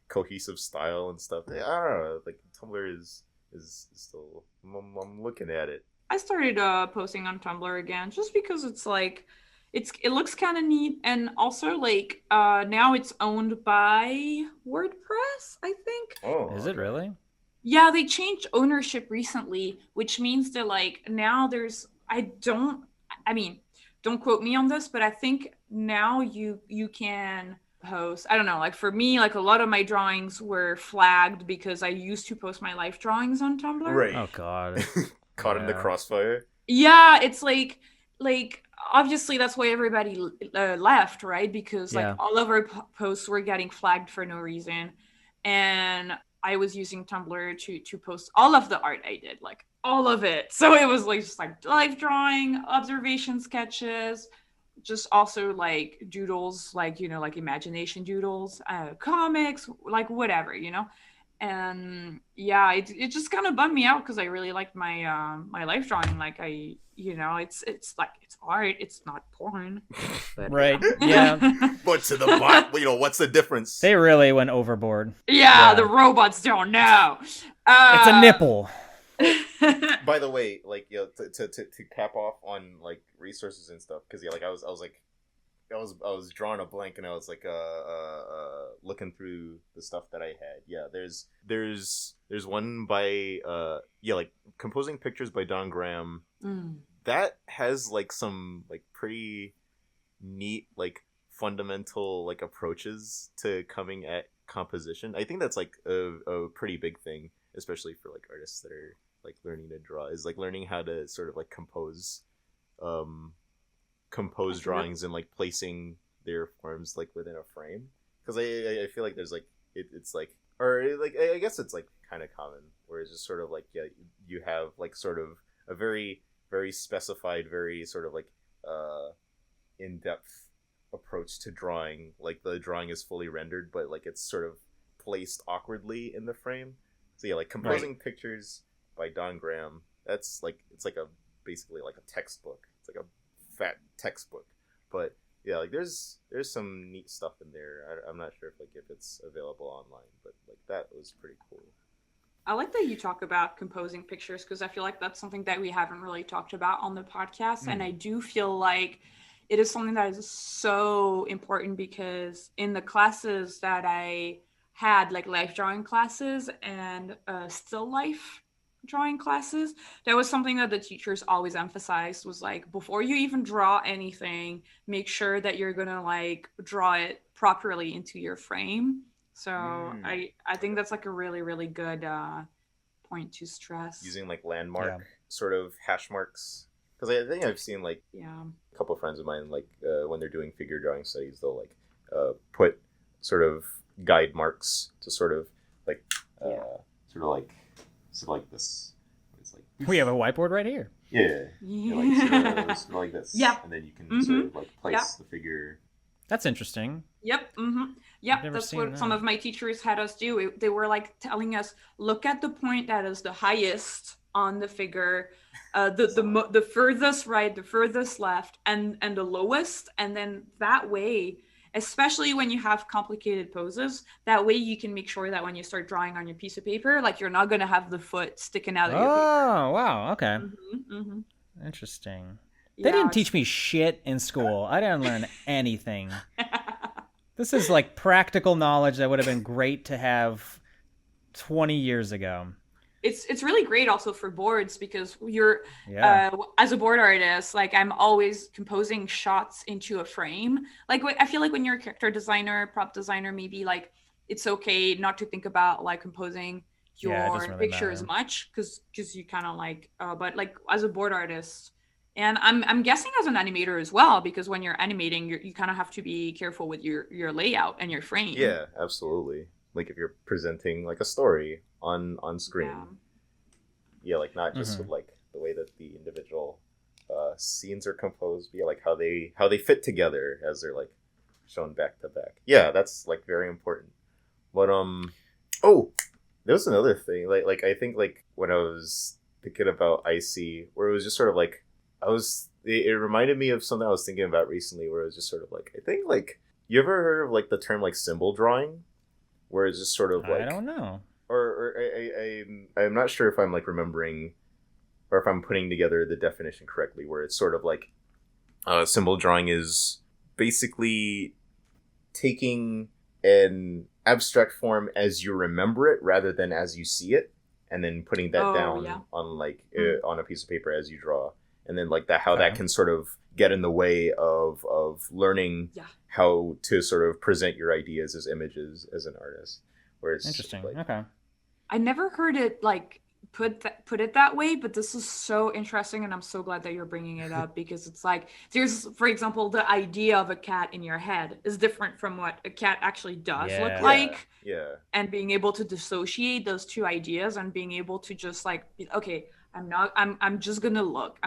cohesive style and stuff. I don't know, like Tumblr is still, I'm looking at it. I started posting on Tumblr again just because it's like it looks kind of neat, and also like now it's owned by WordPress, I think. Oh, is it really? Yeah, they changed ownership recently, which means that like now there's don't quote me on this, but I think now you can post, I don't know, like for me, like a lot of my drawings were flagged because I used to post my life drawings on Tumblr. Right. Oh god. Caught in the crossfire. Yeah, it's like obviously that's why everybody left, right? Because like all of our posts were getting flagged for no reason, and I was using Tumblr to post all of the art I did, like all of it. So it was like just like life drawing, observation sketches, just also like doodles, like, you know, like imagination doodles, comics, like whatever, you know. And yeah, it just kind of bummed me out because I really liked my my life drawing. Like I, you know, it's like it's art, it's not porn. But, right? Yeah. But to the bot, you know, what's the difference? They really went overboard. Yeah, the robots don't know. It's a nipple. By the way, like, you know, to cap off on like resources and stuff, because yeah, like I was drawing a blank and I was like looking through the stuff that I had. Yeah, there's one by like Composing Pictures by Don Graham. That has like some like pretty neat like fundamental like approaches to coming at composition. I think that's like a pretty big thing, especially for like artists that are like learning to draw, is like learning how to sort of like compose drawings and like placing their forms like within a frame, because I feel like there's like it's like, or like I guess it's like kind of common where it's just sort of like, yeah, you have like sort of a very very specified, very sort of like in-depth approach to drawing, like the drawing is fully rendered but like it's sort of placed awkwardly in the frame. So yeah, like Composing Pictures by Don Graham, that's like, it's like a basically like a textbook. It's like a fat textbook, but yeah, like there's some neat stuff in there. I'm not sure if it's available online, but like that was pretty cool. I like that you talk about Composing Pictures, because I feel like that's something that we haven't really talked about on the podcast, and I do feel like it is something that is so important, because in the classes that I had, like life drawing classes and still life drawing classes, that was something that the teachers always emphasized, was like, before you even draw anything, make sure that you're gonna like draw it properly into your frame. So I think that's like a really really good point to stress. Using like landmark sort of hash marks because I think I've seen like Yeah. a couple of friends of mine like when they're doing figure drawing studies, they'll like put sort of guide marks to sort of like sort of like this. It's like We have a whiteboard right here. yeah, like sort of like this. Yeah. And then you can sort of like place the figure. That's interesting. Yep. I've Yep. never That's seen what that. some of my teachers had us do. They were like telling us, look at the point that is the highest on the figure, the furthest right, the furthest left, and the lowest, and then that way, especially when you have complicated poses, that way you can make sure that when you start drawing on your piece of paper, like you're not gonna have the foot sticking out of your paper. Oh, wow. Okay. Interesting. They didn't teach me shit in school. I didn't learn anything. This is like practical knowledge that would have been great to have 20 years ago. It's really great also for boards because you're as a board artist, like I'm always composing shots into a frame. Like I feel like when you're a character designer, prop designer, maybe like it's okay not to think about like composing your really picture as much because you kind of like but like as a board artist, and I'm guessing as an animator as well, because when you're animating, you kind of have to be careful with your layout and your frame. Yeah, absolutely. Like if you're presenting like a story on screen. Yeah, like not just with like the way that the individual scenes are composed, but yeah, like how they fit together as they're like shown back to back. Yeah, that's like very important. But oh, there was another thing. Like I think like when I was thinking about IC, where it was just sort of like it reminded me of something I was thinking about recently, where it was just sort of like, I think like, you ever heard of like the term like symbol drawing, where it's just sort of like, I don't know, or I'm not sure if I'm like remembering or if I'm putting together the definition correctly, where it's sort of like symbol drawing is basically taking an abstract form as you remember it rather than as you see it, and then putting that down on like on a piece of paper as you draw. And then like that, how that can sort of get in the way of learning how to sort of present your ideas as images as an artist. Where it's interesting. Like, okay. I never heard it like put it that way, but this is so interesting, and I'm so glad that you're bringing it up because it's like there's, for example, the idea of a cat in your head is different from what a cat actually does look like. Yeah. And being able to dissociate those two ideas and being able to just like, okay, I'm just gonna look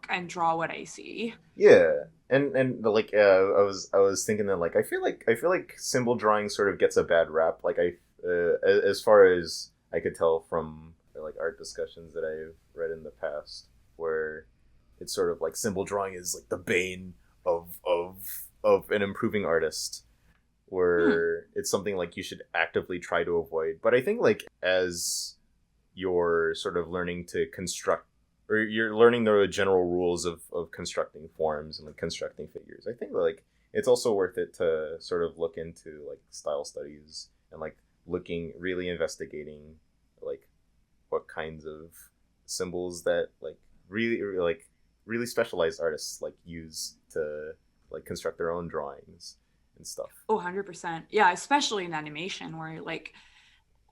and draw what I see. Yeah. And like I was thinking that like I feel like symbol drawing sort of gets a bad rap, like as far as I could tell from like art discussions that I've read in the past, where it's sort of like symbol drawing is like the bane of an improving artist, where it's something like you should actively try to avoid. But I think like as you're sort of learning to construct, or you're learning the general rules of constructing forms and like constructing figures, I think like it's also worth it to sort of look into like style studies and like really investigating like what kinds of symbols that like really specialized artists like use to like construct their own drawings and stuff. Oh, 100%. Yeah, especially in animation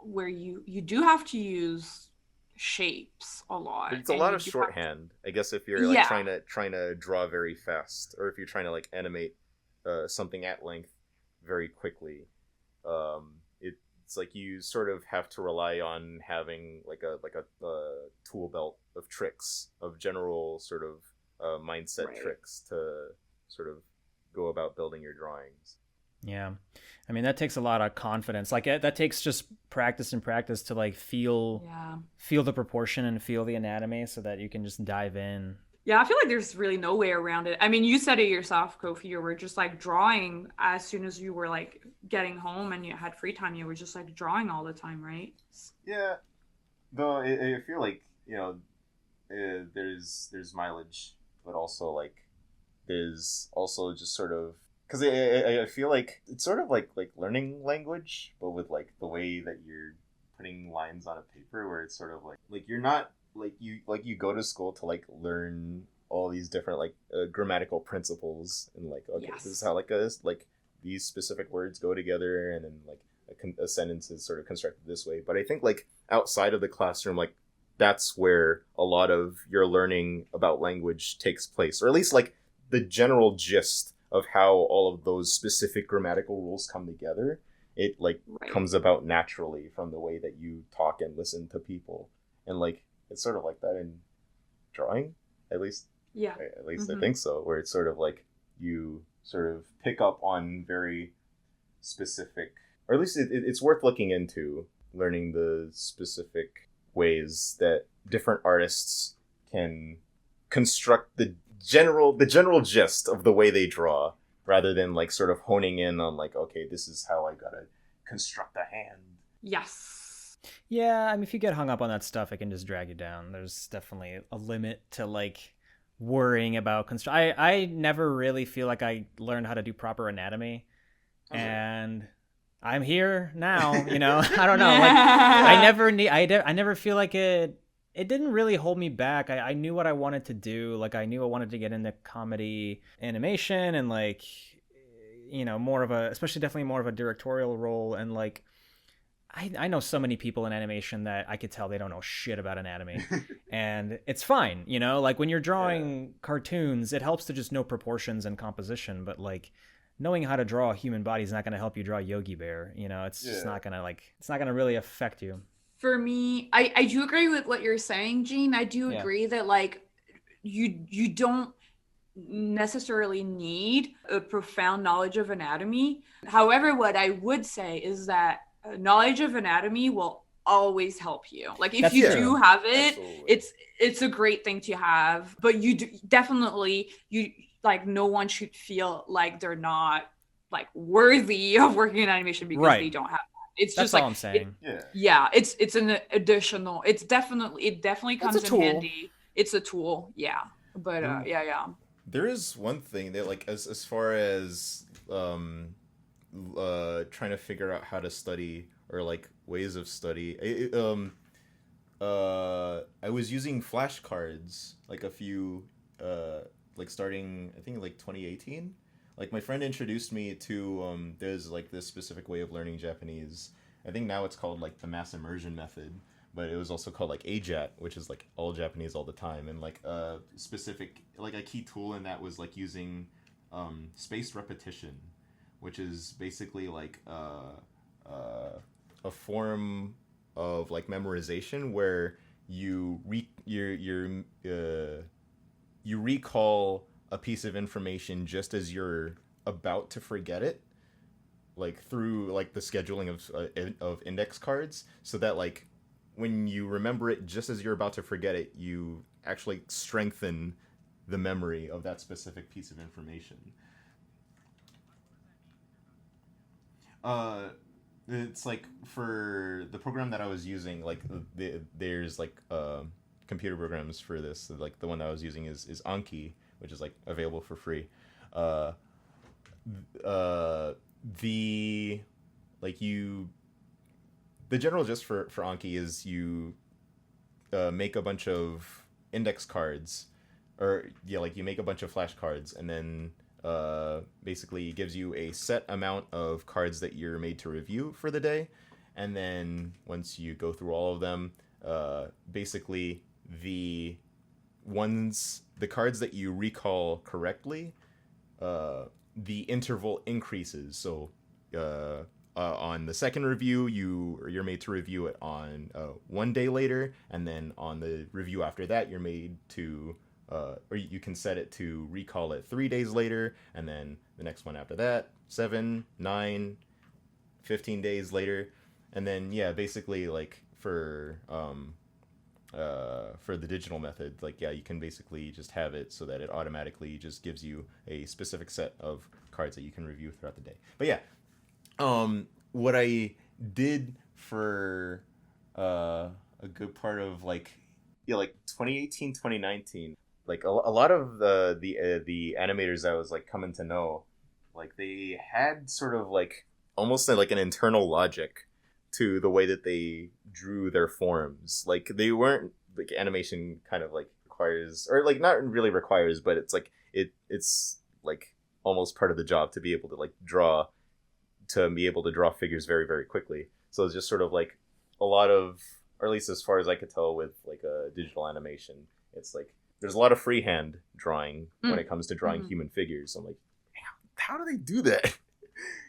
where you do have to use shapes a lot. It's a lot of shorthand, I guess, if you're like trying to draw very fast, or if you're trying to like animate something at length very quickly. It's like you sort of have to rely on having like a tool belt of tricks, of general sort of mindset tricks to sort of go about building your drawings. Yeah. I mean, that takes a lot of confidence. Like that takes just practice and practice to like feel the proportion and feel the anatomy so that you can just dive in. Yeah, I feel like there's really no way around it. I mean, you said it yourself, Kofi. You were just like drawing as soon as you were like getting home and you had free time. You were just like drawing all the time, right? Yeah. Though I feel like, you know, there's mileage, but also like there's also just sort of, because I feel like it's sort of like learning language, but with like the way that you're putting lines on a paper, where it's sort of like you're not like you go to school to like learn all these different like grammatical principles, and like, okay, this is how like these specific words go together, and then like a sentence is sort of constructed this way. But I think like outside of the classroom, like that's where a lot of your learning about language takes place, or at least like the general gist of how all of those specific grammatical rules come together. It like comes about naturally from the way that you talk and listen to people, and like it's sort of like that in drawing, at least. Yeah. At least I think so, where it's sort of like you sort of pick up on very specific, or at least it's worth looking into, learning the specific ways that different artists can construct the general gist of the way they draw, rather than like sort of honing in on like, okay, this is how I gotta construct a hand. Yes. Yeah, I mean, if you get hung up on that stuff, it can just drag you down. There's definitely a limit to like worrying about I never really feel like I learned how to do proper anatomy, and I'm here now. You know, I don't know. Like, I never feel like it didn't really hold me back. I knew what I wanted to do. Like, I knew I wanted to get into comedy animation and like, you know, definitely more of a directorial role. And like, I know so many people in animation that I could tell they don't know shit about anatomy. And it's fine, you know? Like, when you're drawing cartoons, it helps to just know proportions and composition, but like, knowing how to draw a human body is not going to help you draw Yogi Bear. You know, it's just not going to it's not going to really affect you. For me, I do agree with what you're saying, Gene. I do agree that like you don't necessarily need a profound knowledge of anatomy. However, what I would say is that knowledge of anatomy will always help you. Like, if you do have it, it's a great thing to have. But you definitely like, no one should feel like they're not like worthy of working in animation because they don't have. It's That's just like all I'm saying. It's an additional. It definitely comes in handy. It's a tool, But There is one thing that, like, as far as trying to figure out how to study, or like ways of study. I was using flashcards like a few like starting, I think, like 2018. Like, my friend introduced me to there's like this specific way of learning Japanese. I think now it's called like the mass immersion method, but it was also called like AJAT, which is like all Japanese all the time. And like a specific, like a key tool in that was like using spaced repetition, which is basically like a form of like memorization where you you recall a piece of information just as you're about to forget it, like through like the scheduling of index cards, so that like when you remember it just as you're about to forget it, you actually strengthen the memory of that specific piece of information. It's like, for the program that I was using, like there's like computer programs for this. Like, the one that I was using is Anki, which is like available for free. The general gist for Anki is you make a bunch of index cards, or like you make a bunch of flashcards, and then basically gives you a set amount of cards that you're made to review for the day. And then once you go through all of them, basically the cards that you recall correctly, the interval increases. So on the second review, you're made to review it on 1 day later, and then on the review after that, you're made to or you can set it to recall it 3 days later, and then the next one after that, 7, 9, 15 days later. And then basically like for the digital method, like you can basically just have it so that it automatically just gives you a specific set of cards that you can review throughout the day. But what I did for a good part of like 2018, 2019, like a lot of the animators I was like coming to know, like they had sort of like almost like an internal logic to the way that they drew their forms. Like, they weren't like, animation kind of like requires, or like not really requires, but it's like it's like almost part of the job to be able to like draw figures very, very quickly. So it's just sort of like a lot of or at least as far as I could tell with like a digital animation, it's like there's a lot of freehand drawing when it comes to drawing human figures. I'm like, how do they do that?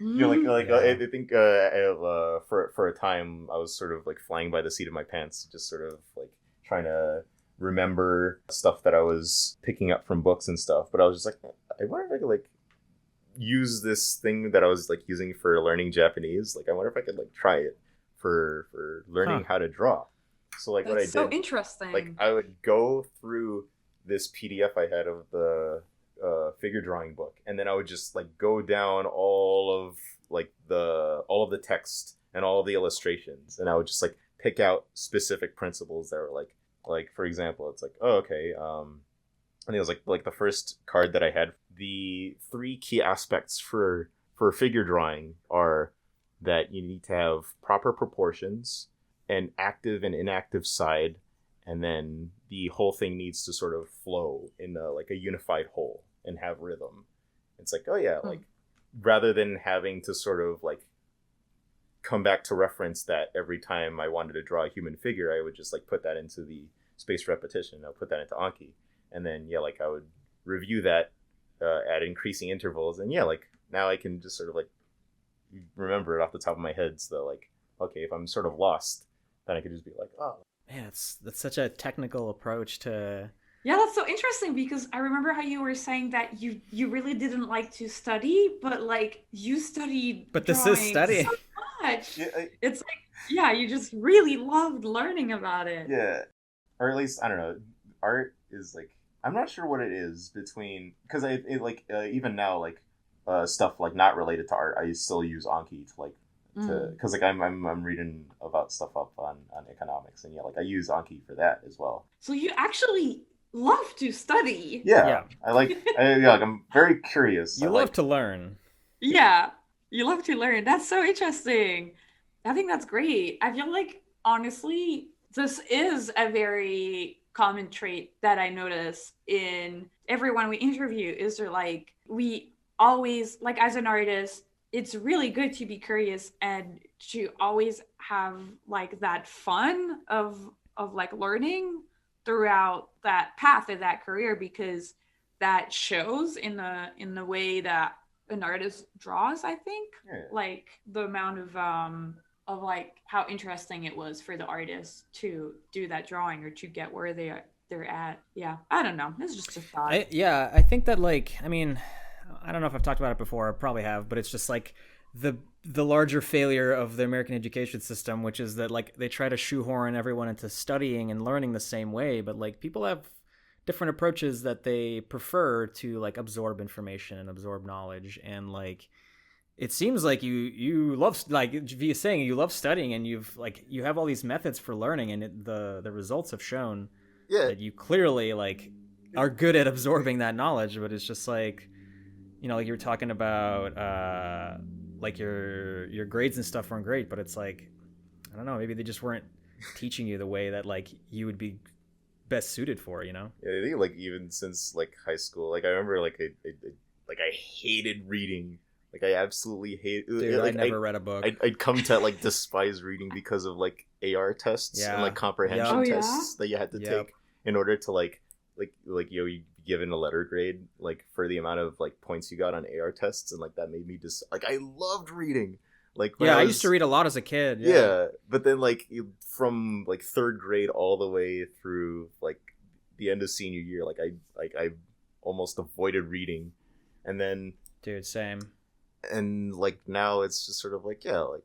I think for a time I was sort of like flying by the seat of my pants, just sort of like trying to remember stuff that I was picking up from books and stuff. But I was just like, I wonder if I could like use this thing that I was like using for learning Japanese. Like, I wonder if I could like try it for learning how to draw. So like, That's what I did, so interesting. like I would go through this PDF I had of the figure drawing book, and then I would just like go down all of the text and all of the illustrations, and I would just like pick out specific principles that were like for example, it's like, oh, okay, I think it was like the first card that I had. The 3 key aspects for figure drawing are that you need to have proper proportions, an active and inactive side, and then the whole thing needs to sort of flow in like a unified whole and have rhythm. It's like, oh yeah, like rather than having to sort of like come back to reference that every time I wanted to draw a human figure, I would just like put that into the spaced repetition. I'll put that into Anki, and then like I would review that at increasing intervals, and like now I can just sort of like remember it off the top of my head. So that, like, okay, if I'm sort of lost, then I could just be like, oh man, that's such a technical approach to. Yeah, that's so interesting, because I remember how you were saying that you really didn't like to study, but like you studied. But this is studying so much. Yeah, it's like, you just really loved learning about it. Yeah, or at least I don't know. Art is like, I'm not sure what it is between, because even now like stuff like not related to art, I still use Anki to like because like I'm reading about stuff up on economics, and like I use Anki for that as well. So you actually love to study. Yeah. I'm very curious. You love to learn. Yeah, you love to learn. That's so interesting. I think that's great. I feel like, honestly, this is a very common trait that I notice in everyone we interview, is they're like, we always, like, as an artist, it's really good to be curious and to always have like that fun of like learning throughout that path of that career, because that shows in the way that an artist draws, I think. Like the amount of like how interesting it was for the artist to do that drawing or to get where they're at. Yeah, I don't know, it's just a thought. I think that, like, I mean, I don't know if I've talked about it before, I probably have, but it's just like the larger failure of the American education system, which is that like they try to shoehorn everyone into studying and learning the same way, but like people have different approaches that they prefer to like absorb information and absorb knowledge. And like it seems like you love, like Via saying, you love studying, and you have all these methods for learning, and the results have shown that you clearly like are good at absorbing that knowledge. But it's just like, like you were talking about like your grades and stuff weren't great, but it's like, I don't know, maybe they just weren't teaching you the way that like you would be best suited for, Yeah, I think like even since like high school, like I remember like I hated reading. Like I absolutely hate. Dude, like, I never read a book. I'd come to like despise reading because of like AR tests and like comprehension tests that you had to take in order to like you given a letter grade like for the amount of like points you got on AR tests, and like that made me just like, I loved reading. Like I used to read a lot as a kid. But then like from like 3rd grade all the way through like the end of senior year, like I almost avoided reading, and then dude, same. And like now it's just sort of like, like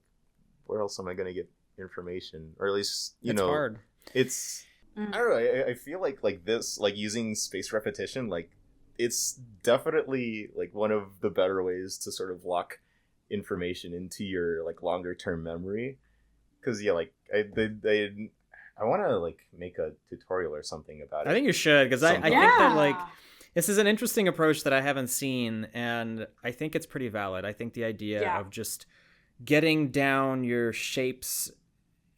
where else am I gonna get information, or at least it's hard. It's I don't know. I feel like this, like using spaced repetition, like it's definitely like one of the better ways to sort of lock information into your like longer term memory. Because like I want to like make a tutorial or something about it. I think you should, because I think that like this is an interesting approach that I haven't seen, and I think it's pretty valid. I think the idea of just getting down your shapes,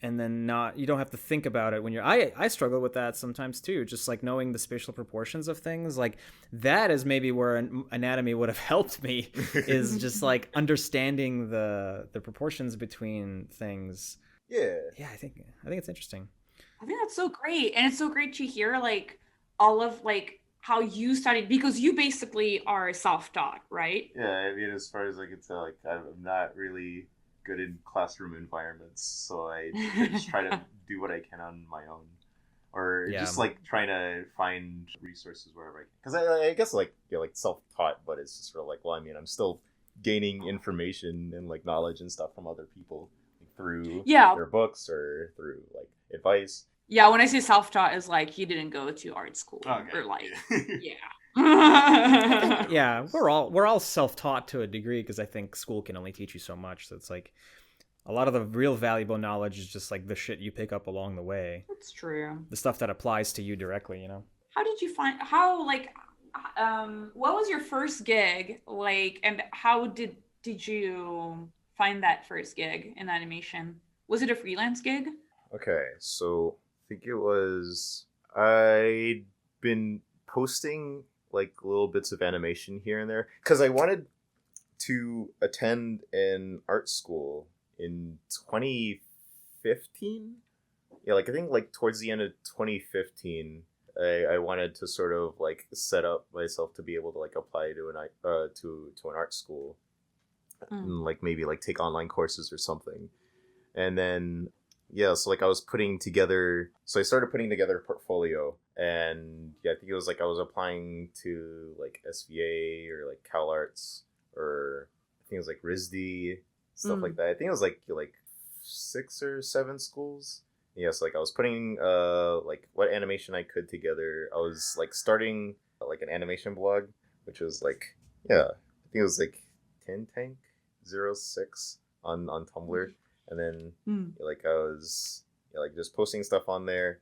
and then you don't have to think about it when you're, I struggle with that sometimes too, just like knowing the spatial proportions of things. Like that is maybe where anatomy would have helped me, is just like understanding the proportions between things. I think it's interesting. I think that's so great. And it's so great to hear like all of like how you studied because you basically are self-taught, right? Yeah, I mean, as far as I can tell, like I'm not really good in classroom environments, so I just try to do what I can on my own, or Yeah. just like trying to find resources wherever I can. Because I guess like like self-taught, but it's just sort of like, well, I mean, I'm still gaining information and like knowledge and stuff from other people like, through Yeah. their books or through like advice. Yeah, when I say self-taught is like you didn't go to art school Okay. or like Yeah. yeah. We're all self-taught to a degree because I think school can only teach you so much. So it's like a lot of the real valuable knowledge is just like the shit you pick up along the way. That's true. The stuff that applies to you directly, you know. How did you find what was your first gig like and how did you find that first gig in animation? Was it a freelance gig? Okay, so I think it was I'd been posting like little bits of animation here and there because I wanted to attend an art school in 2015. Yeah, like I think like towards the end of 2015, I wanted to sort of like set up myself to be able to like apply to an art school, and like maybe like take online courses or something, and then yeah, so like I was putting together, so I started putting together a portfolio, and yeah, I think it was like I was applying to like SVA or like CalArts or I think it was like RISD, stuff like that. I think it was like 6 or 7 schools. Yeah, so like I was putting like what animation I could together. I was like starting like an animation blog, which was like yeah, I think it was like Tin Tank 06 on Tumblr. And then like I was like just posting stuff on there,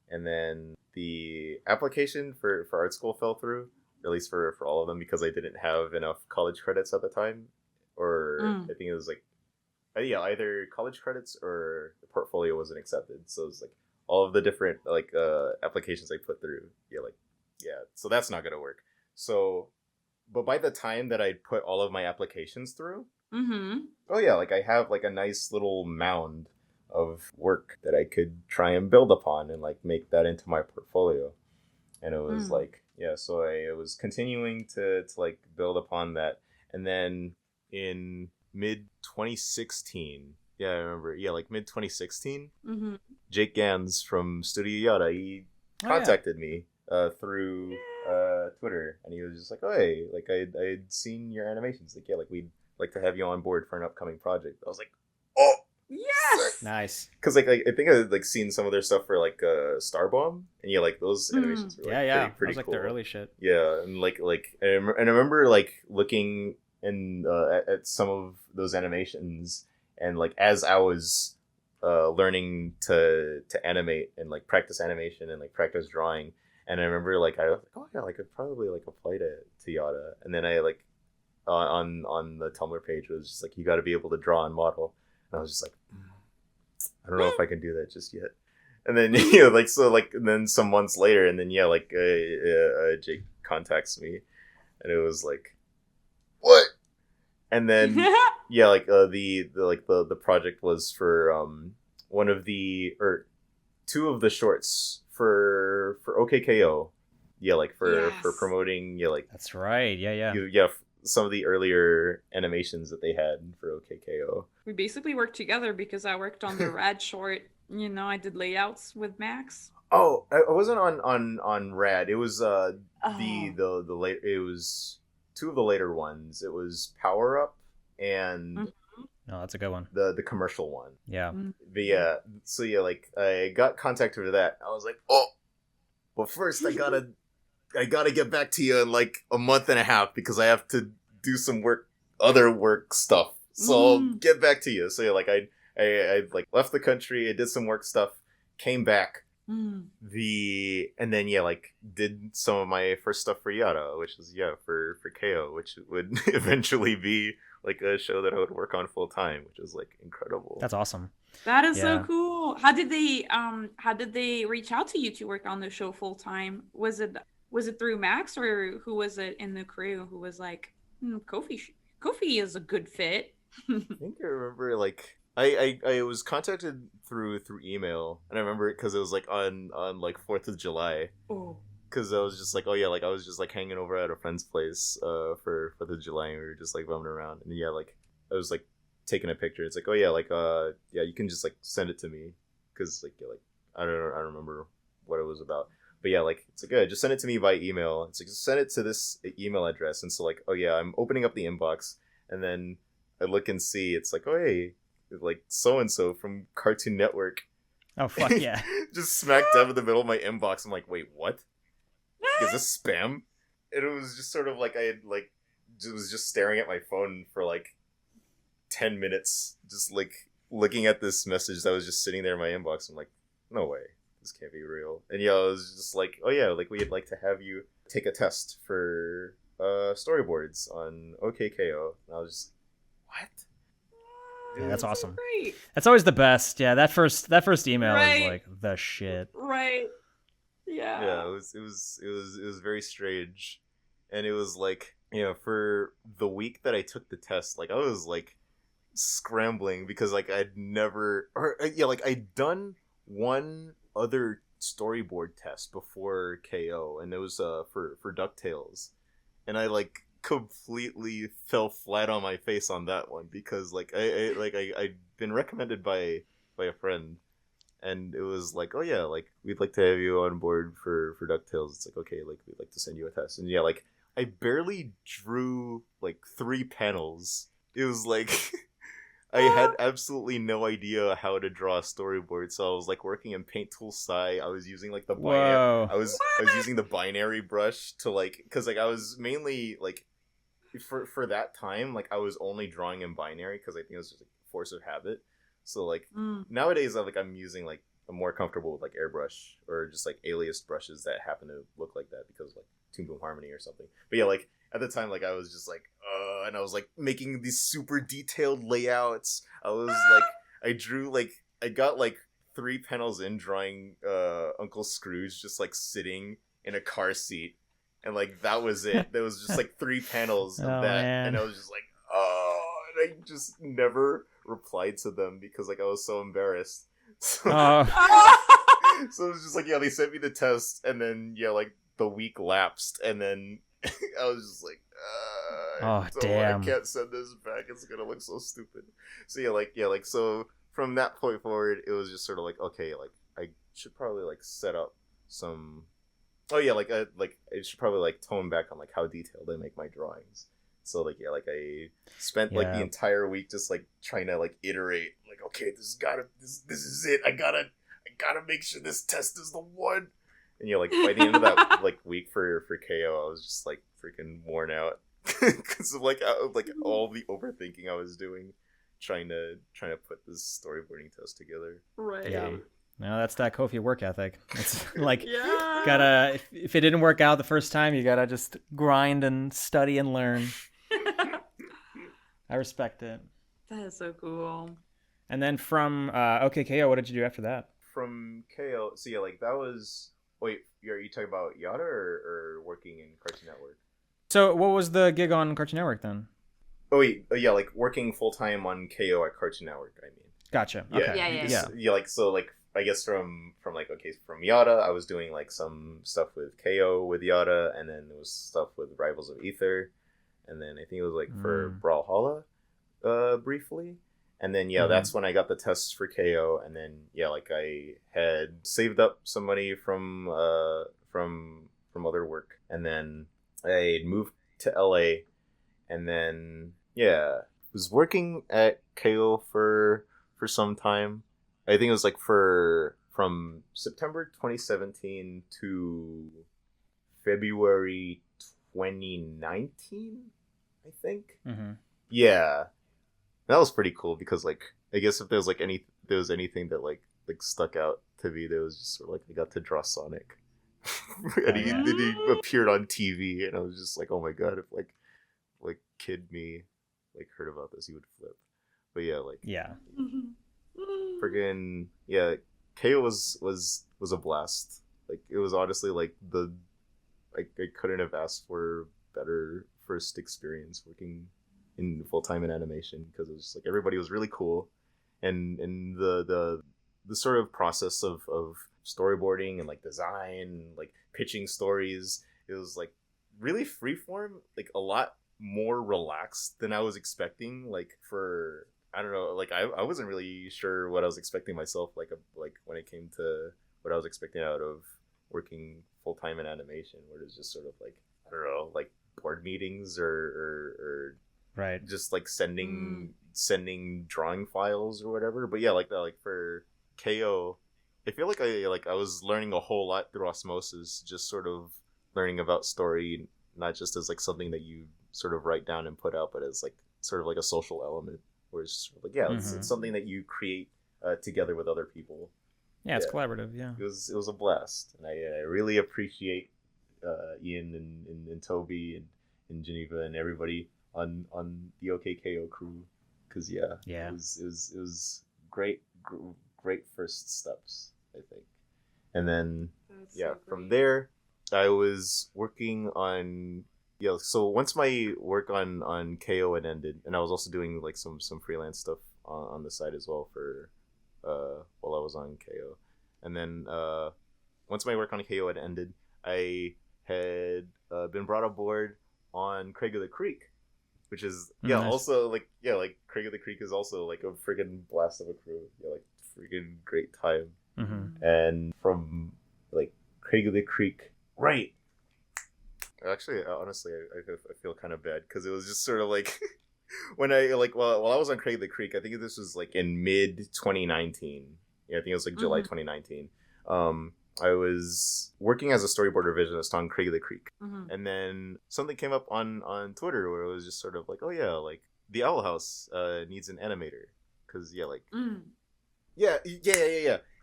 and then the application for art school fell through, at least for all of them, because I didn't have enough college credits at the time, or I think it was like yeah, either college credits or the portfolio wasn't accepted. So it was like all of the different like applications I put through, so that's not gonna work. So but by the time that I put all of my applications through, oh yeah, like I have like a nice little mound of work that I could try and build upon and like make that into my portfolio. And it was like yeah, so I was continuing to like build upon that, and then in mid 2016, yeah, I remember, yeah, like mid 2016, Jake Gans from Studio Yada, he contacted me through Twitter, and he was just like, oh hey, like I'd seen your animations, like yeah, like we'd like to have you on board for an upcoming project. I was like, oh yes, nice, because like I think I had like seen some of their stuff for like Starbomb, and yeah, like those animations were like pretty like cool. the early shit. Yeah, and like I remember like looking and at some of those animations, and like as I was learning to animate and like practice animation and like practice drawing, and I remember like I was like, oh yeah, like I'd probably like apply to Yada, and then I like on the Tumblr page was just like you got to be able to draw and model, and I was just like I don't know if I can do that just yet. And then like so like and then some months later, and then yeah, like Jake contacts me, and it was like what? And then yeah, like the project was for one of the or two of the shorts for OK K.O. Yeah, like for promoting like that's right. some of the earlier animations that they had for OK K.O. We basically worked together because I worked on the Rad short. You know, I did layouts with Max. Oh, I wasn't on Rad. It was the late. It was two of the later ones. It was Power Up and no, that's a good one. The commercial one. Yeah. But yeah, so yeah, like I got contacted for that. I was like, oh, but first I gotta get back to you in like a month and a half because I have to do some other work stuff. So I'll get back to you. So yeah, like I like left the country. I did some work stuff, came back. And then yeah, like did some of my first stuff for Yada, which is for K.O, which would eventually be like a show that I would work on full time, which is like incredible. That's awesome. That is so cool. How did they reach out to you to work on the show full time? Was it through Max, or who was it in the crew who was like, Kofi is a good fit? I think I remember like I was contacted through email, and I remember it because it was like on like 4th of July. Oh. Because I was just like, oh yeah, like I was just like hanging over at a friend's place for 4th of July, and we were just like bumming around, and yeah, like I was like taking a picture. It's like, oh yeah, like yeah, you can just like send it to me, because like yeah, like I don't remember what it was about, but yeah, like it's like, yeah, just send it to me by email. It's like, just send it to this email address, and so like, oh yeah, I'm opening up the inbox, and then I look and see it's like, oh hey, like so and so from Cartoon Network. Oh fuck yeah! Just smack dab in the middle of my inbox. I'm like, wait, what? Is this spam? And it was just sort of like I had like was just staring at my phone for like 10 minutes, just like looking at this message that was just sitting there in my inbox. I'm like, no way, this can't be real. And yeah, I was just like, oh yeah, like we'd like to have you take a test for storyboards on OK K.O. And I was just, what? Yeah, that's awesome. So great. That's always the best. Yeah, that first email Right. is like the shit. Right. Yeah. Yeah, it was very strange. And it was like, you know, for the week that I took the test, like I was like scrambling because like I'd never, or yeah, like I'd done one other storyboard test before KO, and it was for DuckTales, and I like completely fell flat on my face on that one because like I'd been recommended by a friend, and it was like, oh yeah, like we'd like to have you on board for DuckTales. It's like, okay, like we'd like to send you a test, and yeah, like I barely drew like 3 panels. It was like I had absolutely no idea how to draw a storyboard, so I was like working in Paint Tool Sai. I was using like the Whoa. I was using the binary brush to like, because like I was mainly like for that time, like I was only drawing in binary because I think it was just like force of habit. So like nowadays I'm using like, I'm more comfortable with like airbrush or just like alias brushes that happen to look like that because of, like Toon Boom Harmony or something. But yeah, like at the time, like I was just like and I was like making these super detailed layouts. I was like, I drew like, I got like 3 panels in drawing Uncle Scrooge just like sitting in a car seat, and like that was it. There was just like 3 panels of that, man. And I was just like, and I just never replied to them because like I was so embarrassed. So, so it was just like, yeah, they sent me the test, and then yeah, like the week lapsed, and then I was just like, damn, I can't send this back. It's gonna look so stupid. So yeah, like so from that point forward, it was just sort of like, okay, like I should probably like set up some. Oh yeah, like I should probably like tone back on like how detailed I make my drawings. So like yeah, like I spent like the entire week just like trying to like iterate, like, okay, this is it. I gotta make sure this test is the one. And yeah, like by the end of that like week for KO, I was just like freaking worn out because of like all the overthinking I was doing, trying to put this storyboarding test together. Right. Yeah. No, that's that Kofi work ethic. It's like, gotta, if it didn't work out the first time, you gotta just grind and study and learn. I respect it. That is so cool. And then from OK K.O, what did you do after that? From KO, so yeah, like that was, wait, are you talking about Yada or working in Cartoon Network? So what was the gig on Cartoon Network then? Oh wait, yeah, like working full time on KO at Cartoon Network, I mean. Gotcha. Yeah. Okay. Yeah, like so like I guess from like, okay, from Yada, I was doing like some stuff with KO with Yada, and then there was stuff with Rivals of Ether, and then I think it was like for Brawlhalla, briefly, and then that's when I got the tests for KO, and then like I had saved up some money from other work, and then I moved to LA, and then was working at KO for some time. I think it was like from September 2017 to February 2019, I think. Mm-hmm. Yeah, that was pretty cool because like I guess if there was anything that like stuck out to me, there was just sort of like I got to draw Sonic, and he appeared on TV, and I was just like, oh my god, if like kid me like heard about this, he would flip. But friggin' KO was a blast. Like it was honestly like I couldn't have asked for better first experience working in full time in animation, because it was just like everybody was really cool, and the sort of process of storyboarding and like design and like pitching stories, it was like really freeform, like a lot more relaxed than I was expecting. Like for I don't know, like I wasn't really sure what I was expecting myself, like when it came to what I was expecting out of working full time in animation, where it's just sort of like I don't know, like board meetings or Right. just like sending drawing files or whatever. But yeah, like that, like for KO, I feel like I was learning a whole lot through osmosis, just sort of learning about story, not just as like something that you sort of write down and put out, but as like sort of like a social element, where it's just like it's something that you create together with other people. Yeah, it's collaborative. Yeah, it was a blast, and I really appreciate Ian and Toby and Geneva and everybody on the OK K.O crew, because it was great first steps, I think. And then from there I was working on so once my work on KO had ended, and I was also doing like some freelance stuff on the side as well for while I was on KO. And then once my work on KO had ended, I had been brought aboard on Craig of the Creek, which is nice. Also like Craig of the Creek is also like a friggin' blast of a crew. Like friggin' great time. And from like Craig of the Creek, right? Actually, honestly, I feel kind of bad because it was just sort of like when I like while I was on Craig of the Creek, I think this was like in mid 2019. Yeah, I think it was like July 2019. I was working as a storyboard revisionist on Craig of the Creek, and then something came up on Twitter where it was just sort of like, oh yeah, like the Owl House needs an animator, because yeah.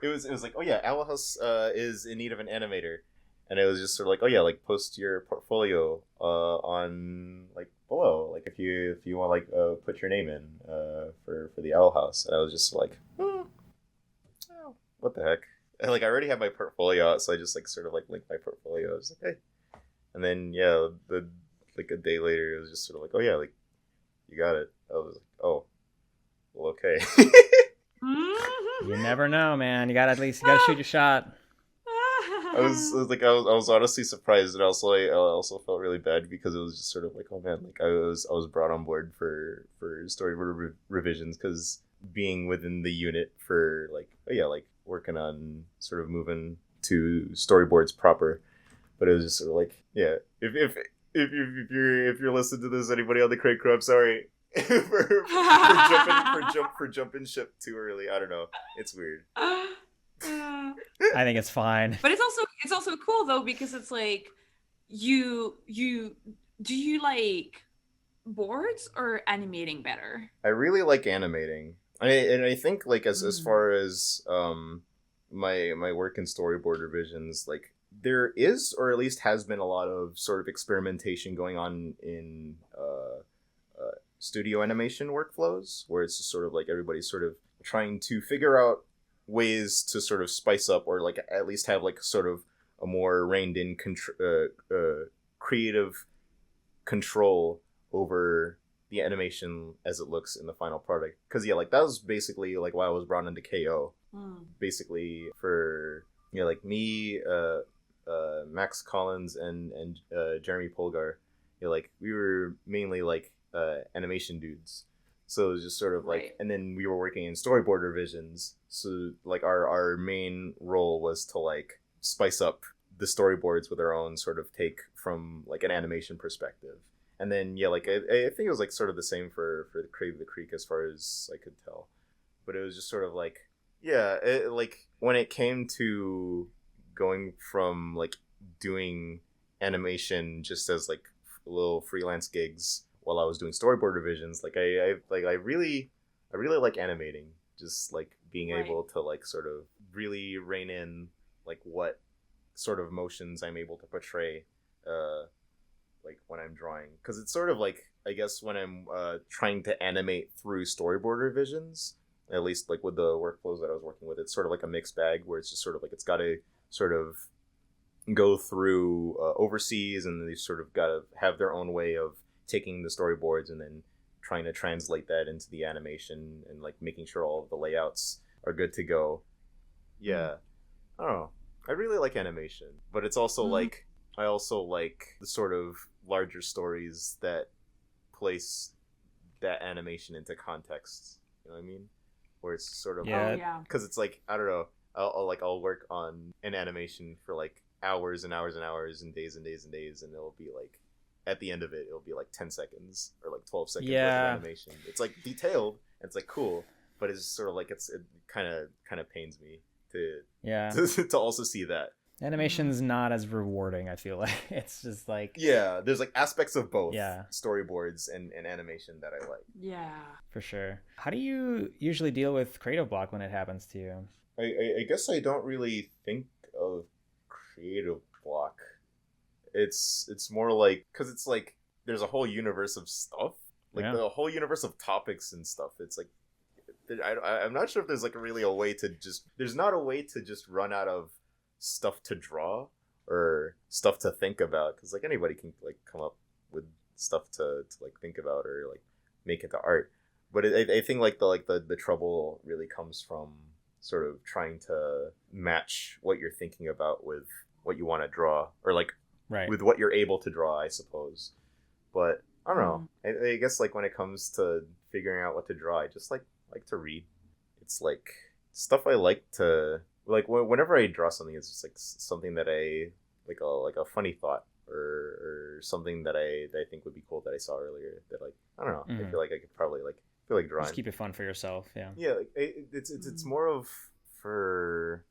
It was like, oh yeah, Owl House is in need of an animator, and it was just sort of like, oh yeah, like post your portfolio on like below, like if you want like put your name in for the Owl House, and I was just like, what the heck. And, like I already have my portfolio out, so I just like sort of like linked my portfolio. I was like, hey, and then like a day later, it was just sort of like, oh yeah, like you got it. I was like, oh, well, okay. You never know, man. You gotta shoot your shot. I was honestly surprised, and also I also felt really bad because it was just sort of like, oh man, like I was brought on board for storyboard revisions, because being within the unit for like working on sort of moving to storyboards proper, but it was just sort of like, yeah, if you're listening to this, anybody on the Craig crew, I'm sorry for jumping ship too early. I don't know, it's weird. I think it's fine, but it's also cool though, because it's like you do you like boards or animating better? I really like animating. I think like as far as my work in storyboard revisions, like there is, or at least has been, a lot of sort of experimentation going on in studio animation workflows, where it's just sort of like everybody's sort of trying to figure out ways to sort of spice up, or like at least have like sort of a more reined in creative control over the animation as it looks in the final product. Because like that was basically like why I was brought into KO. Basically for like me, Max Collins and Jeremy Polgar, like we were mainly like animation dudes. So it was just sort of like, right. And then we were working in storyboard revisions. So like our main role was to like spice up the storyboards with our own sort of take from like an animation perspective. And then like I think it was like sort of the same for Craig of the Creek as far as I could tell. But it was just sort of like, like when it came to going from like doing animation just as like little freelance gigs while I was doing storyboard revisions, like I really like animating, just like being able to like sort of really rein in like what sort of emotions I'm able to portray like when I'm drawing, because it's sort of like, I guess when I'm trying to animate through storyboard revisions, at least like with the workflows that I was working with, it's sort of like a mixed bag, where it's just sort of like it's got to sort of go through overseas, and they sort of got to have their own way of taking the storyboards and then trying to translate that into the animation and like making sure all of the layouts are good to go. Yeah, I don't know. I really like animation, but it's also like I also like the sort of larger stories that place that animation into context. You know what I mean? Where it's sort of because it's like I don't know. I'll work on an animation for like hours and hours and hours and days and days and days, and it'll be like at the end of it, it'll be like 10 seconds or like 12 seconds worth of animation. It's like detailed and it's like cool, but it's just sort of like it kind of pains me to also see that. Animation's not as rewarding, I feel like. It's just like there's like aspects of both storyboards and animation that I like. Yeah. For sure. How do you usually deal with creative block when it happens to you? I guess I don't really think of creative block. It's more like because it's like there's a whole universe of stuff, like the whole universe of topics and stuff. It's like I'm not sure if there's like really a way to just there's not a way to just run out of stuff to draw or stuff to think about, because like anybody can like come up with stuff to like think about or like make it to art. But I think like the trouble really comes from sort of trying to match what you're thinking about with what you want to draw, or like with what you're able to draw, I suppose. But I don't know. I guess like when it comes to figuring out what to draw, I just like to read. It's like stuff I like to like whenever I draw something. It's just like something that I like a funny thought or something that I think would be cool that I saw earlier. That like I don't know. I feel like I could probably like feel like drawing. Just keep it fun for yourself. Yeah. Like it's more of for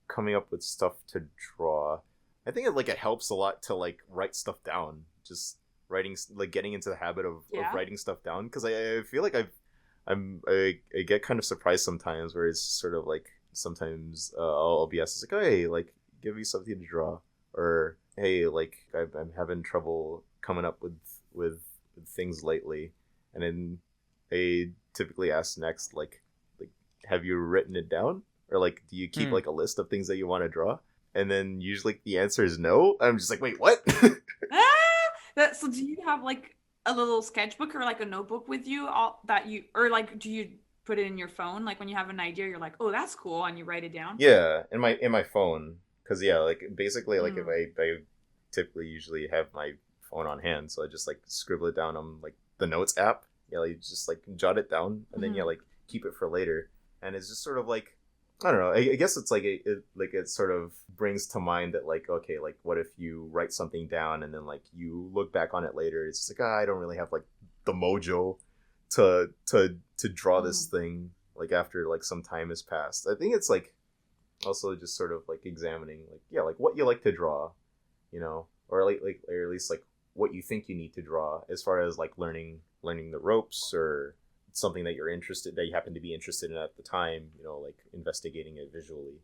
coming up with stuff to draw. I think it helps a lot to like write stuff down. Just writing, like getting into the habit of writing stuff down, because I feel like I get kind of surprised sometimes where it's sort of like sometimes I'll be asked like, oh, hey, like give me something to draw, or hey, like I'm having trouble coming up with things lately, and then I typically ask next like have you written it down, or like do you keep like a list of things that you want to draw? And then usually the answer is no. I'm just like, wait, what? So do you have like a little sketchbook or like a notebook with you or like do you put it in your phone? Like when you have an idea, you're like, oh, that's cool, and you write it down? Yeah, in my phone. Because like basically like if I typically usually have my phone on hand, so I just like scribble it down on like the notes app. Like just like jot it down, and then like keep it for later. And it's just sort of like, I don't know. I guess it's like it sort of brings to mind that like, okay, like what if you write something down and then like you look back on it later, it's just like, I don't really have like the mojo to draw this thing like after like some time has passed. I think it's like also just sort of like examining like what you like to draw, you know, or or at least like what you think you need to draw as far as like learning the ropes, or something that you happen to be interested in at the time, you know, like investigating it visually,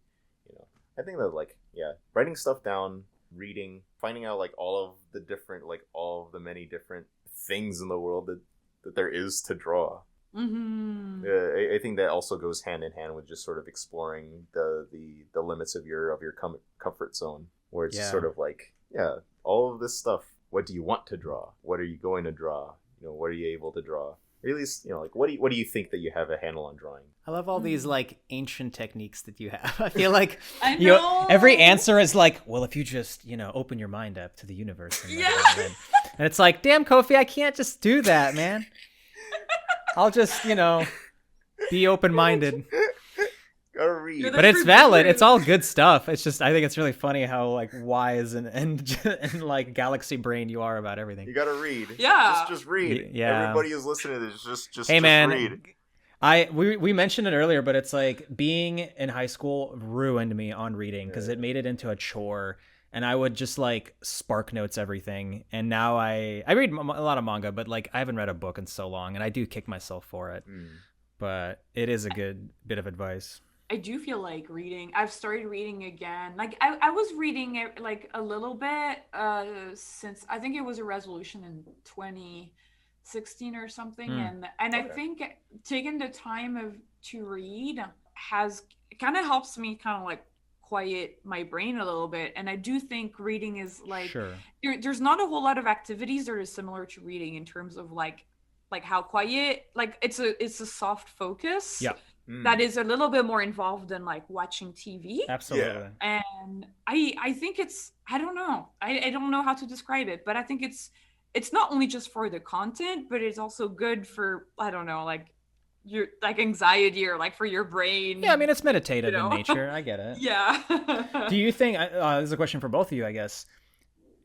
you know. I think that like writing stuff down, reading, finding out like all of the many different things in the world that there is to draw. I think that also goes hand in hand with just sort of exploring the limits of your comfort zone, where it's sort of like all of this stuff, what do you want to draw, what are you going to draw, you know, what are you able to draw. Or at least, you know, like what do you think that you have a handle on drawing? I love all these like ancient techniques that you have. I feel like I know. Every answer is like, well, if you just, you know, open your mind up to the universe. And it's like, damn, Kofi, I can't just do that, man. I'll just, you know, be open-minded. Gotta read. But it's valid. It's all good stuff. It's just, I think it's really funny how like wise and like galaxy brain you are about everything. You gotta read. Yeah. Just read. Yeah. Everybody who's listening to this, just hey, man, read. We mentioned it earlier, but it's like being in high school ruined me on reading, because it made it into a chore, and I would just like spark notes everything. And now I read a lot of manga, but like I haven't read a book in so long, and I do kick myself for it. But it is a good bit of advice. I do feel like reading. I've started reading again. Like I was reading it like a little bit since I think it was a resolution in 2016 or something, and I think taking the time to read has kind of helps me kind of like quiet my brain a little bit. And I do think reading is like there's not a whole lot of activities that are similar to reading in terms of like like how quiet, like it's a soft focus. Yeah. That is a little bit more involved than like watching TV. Absolutely. And I think it's, I don't know. I don't know how to describe it, but I think it's not only just for the content, but it's also good for, I don't know, like your like anxiety or like for your brain. Yeah, I mean, it's meditative you know? in nature. I get it. Yeah. Do you think, this is a question for both of you, I guess,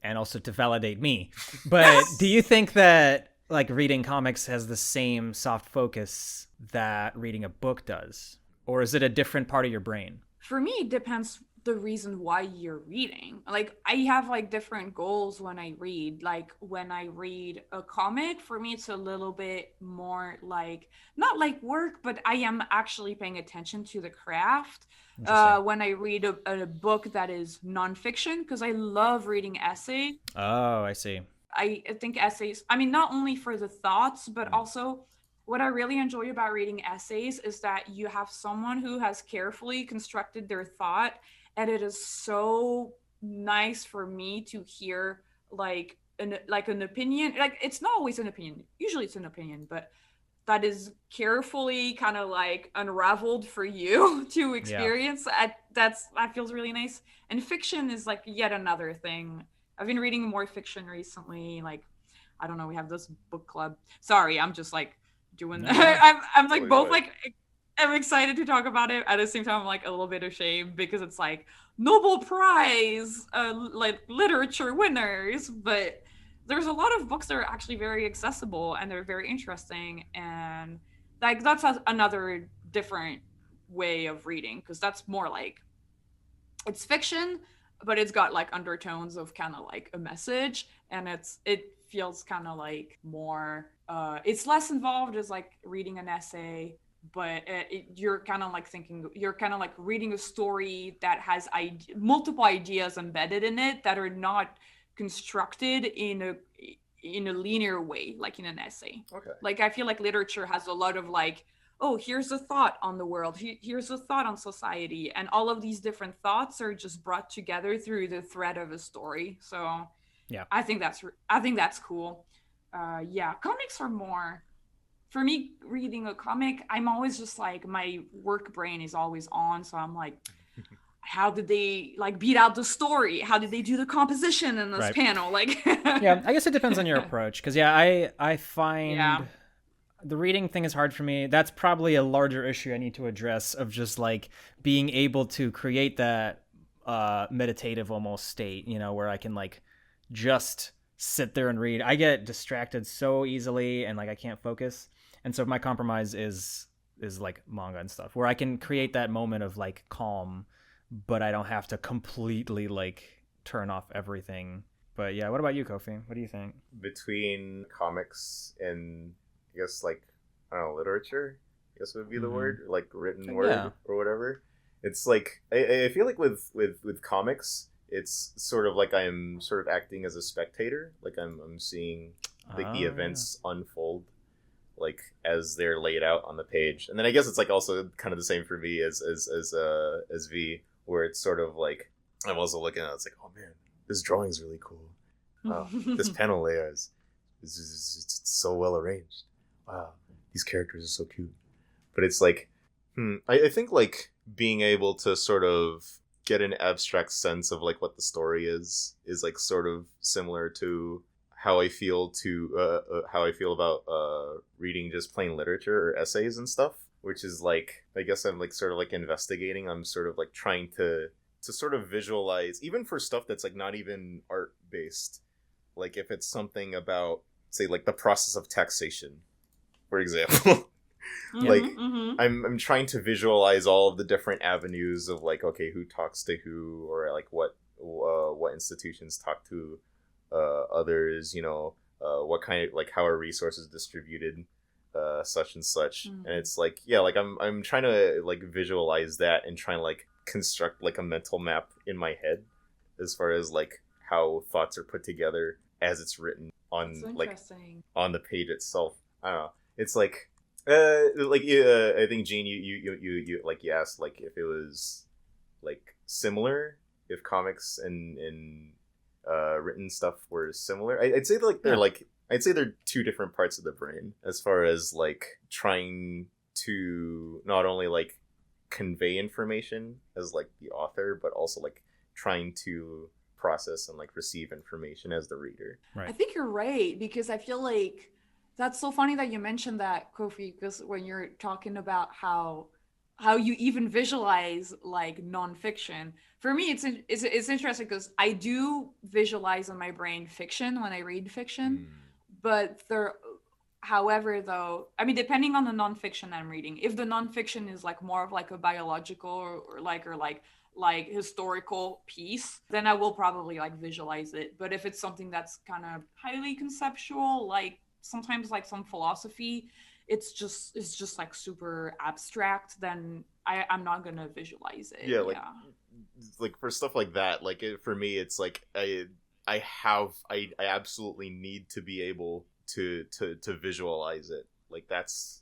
and also to validate me, but do you think that like reading comics has the same soft focus that reading a book does? Or is it a different part of your brain? For me, it depends the reason why you're reading. Like I have like different goals when I read. Like when I read a comic, for me it's a little bit more like not like work, but I am actually paying attention to the craft. When I read a book that is nonfiction, because I love reading essays. Oh, I see. I think essays, I mean, not only for the thoughts, but also what I really enjoy about reading essays is that you have someone who has carefully constructed their thought, and it is so nice for me to hear like an opinion. Like it's not always an opinion. Usually it's an opinion, but that is carefully kind of like unraveled for you to experience. That feels really nice. And fiction is like yet another thing. I've been reading more fiction recently. Like, I don't know, we have this book club. Sorry, I'm just like doing that. I'm like both like, I'm excited to talk about it. At the same time, I'm like a little bit ashamed because it's like Nobel Prize, like literature winners. But there's a lot of books that are actually very accessible and they're very interesting. And like, that's another different way of reading, because that's more like, it's fiction, but it's got like undertones of kind of like a message, and it feels kind of like more it's less involved as like reading an essay, but you're kind of like thinking, you're kind of like reading a story that has multiple ideas embedded in it that are not constructed in a linear way like in an essay. Okay. Like I feel like literature has a lot of like, oh, here's a thought on the world, here's a thought on society, and all of these different thoughts are just brought together through the thread of a story. So yeah, I think that's cool. Comics are more, for me, reading a comic, I'm always just like, my work brain is always on, so I'm like, how did they like beat out the story? How did they do the composition in this panel? Like yeah, I guess it depends on your approach, because I find the reading thing is hard for me. That's probably a larger issue I need to address, of just like being able to create that meditative almost state, you know, where I can like just sit there and read. I get distracted so easily and like I can't focus. And so my compromise is like manga and stuff, where I can create that moment of like calm, but I don't have to completely like turn off everything. But yeah, what about you, Kofi? What do you think? Between comics and I guess like, I don't know, literature, I guess would be the word, like written word or whatever. It's like I feel like with comics, it's sort of like I'm sort of acting as a spectator. Like I'm seeing like the events unfold like as they're laid out on the page. And then I guess it's like also kind of the same for me as V, where it's sort of like I'm also looking at it, it's like, oh man, this drawing's really cool. Wow, this panel layout is so well arranged. Wow, these characters are so cute. But it's like, I think like being able to sort of get an abstract sense of like what the story is like sort of similar to how I feel about reading just plain literature or essays and stuff, which is like, I guess I'm like sort of like investigating. I'm sort of like trying to sort of visualize, even for stuff that's like not even art based, like if it's something about, say, like the process of taxation, for example. Like I'm trying to visualize all of the different avenues of like, okay, who talks to who, or like what institutions talk to others, you know, what kind of like how are resources distributed, such and such. And it's like, yeah, like I'm trying to like visualize that and trying to like construct like a mental map in my head as far as like how thoughts are put together as it's written on like on the page itself. I don't know. It's like I think Gene, you like you asked like if it was like similar, if comics and written stuff were similar. I'd say like they're like I'd say they're two different parts of the brain as far as like trying to not only like convey information as like the author, but also like trying to process and like receive information as the reader. Right. I think you're right, because I feel like that's so funny that you mentioned that, Kofi, because when you're talking about how you even visualize like nonfiction, for me it's interesting because I do visualize in my brain fiction when I read fiction, but however, though, I mean, depending on the nonfiction I'm reading, if the nonfiction is like more of like a biological or like historical piece, then I will probably like visualize it. But if it's something that's kind of highly conceptual, like sometimes like some philosophy, it's just like super abstract, then I'm not gonna visualize it. Yeah, like for stuff like that, like for me, it's like I absolutely need to be able to visualize it. Like that's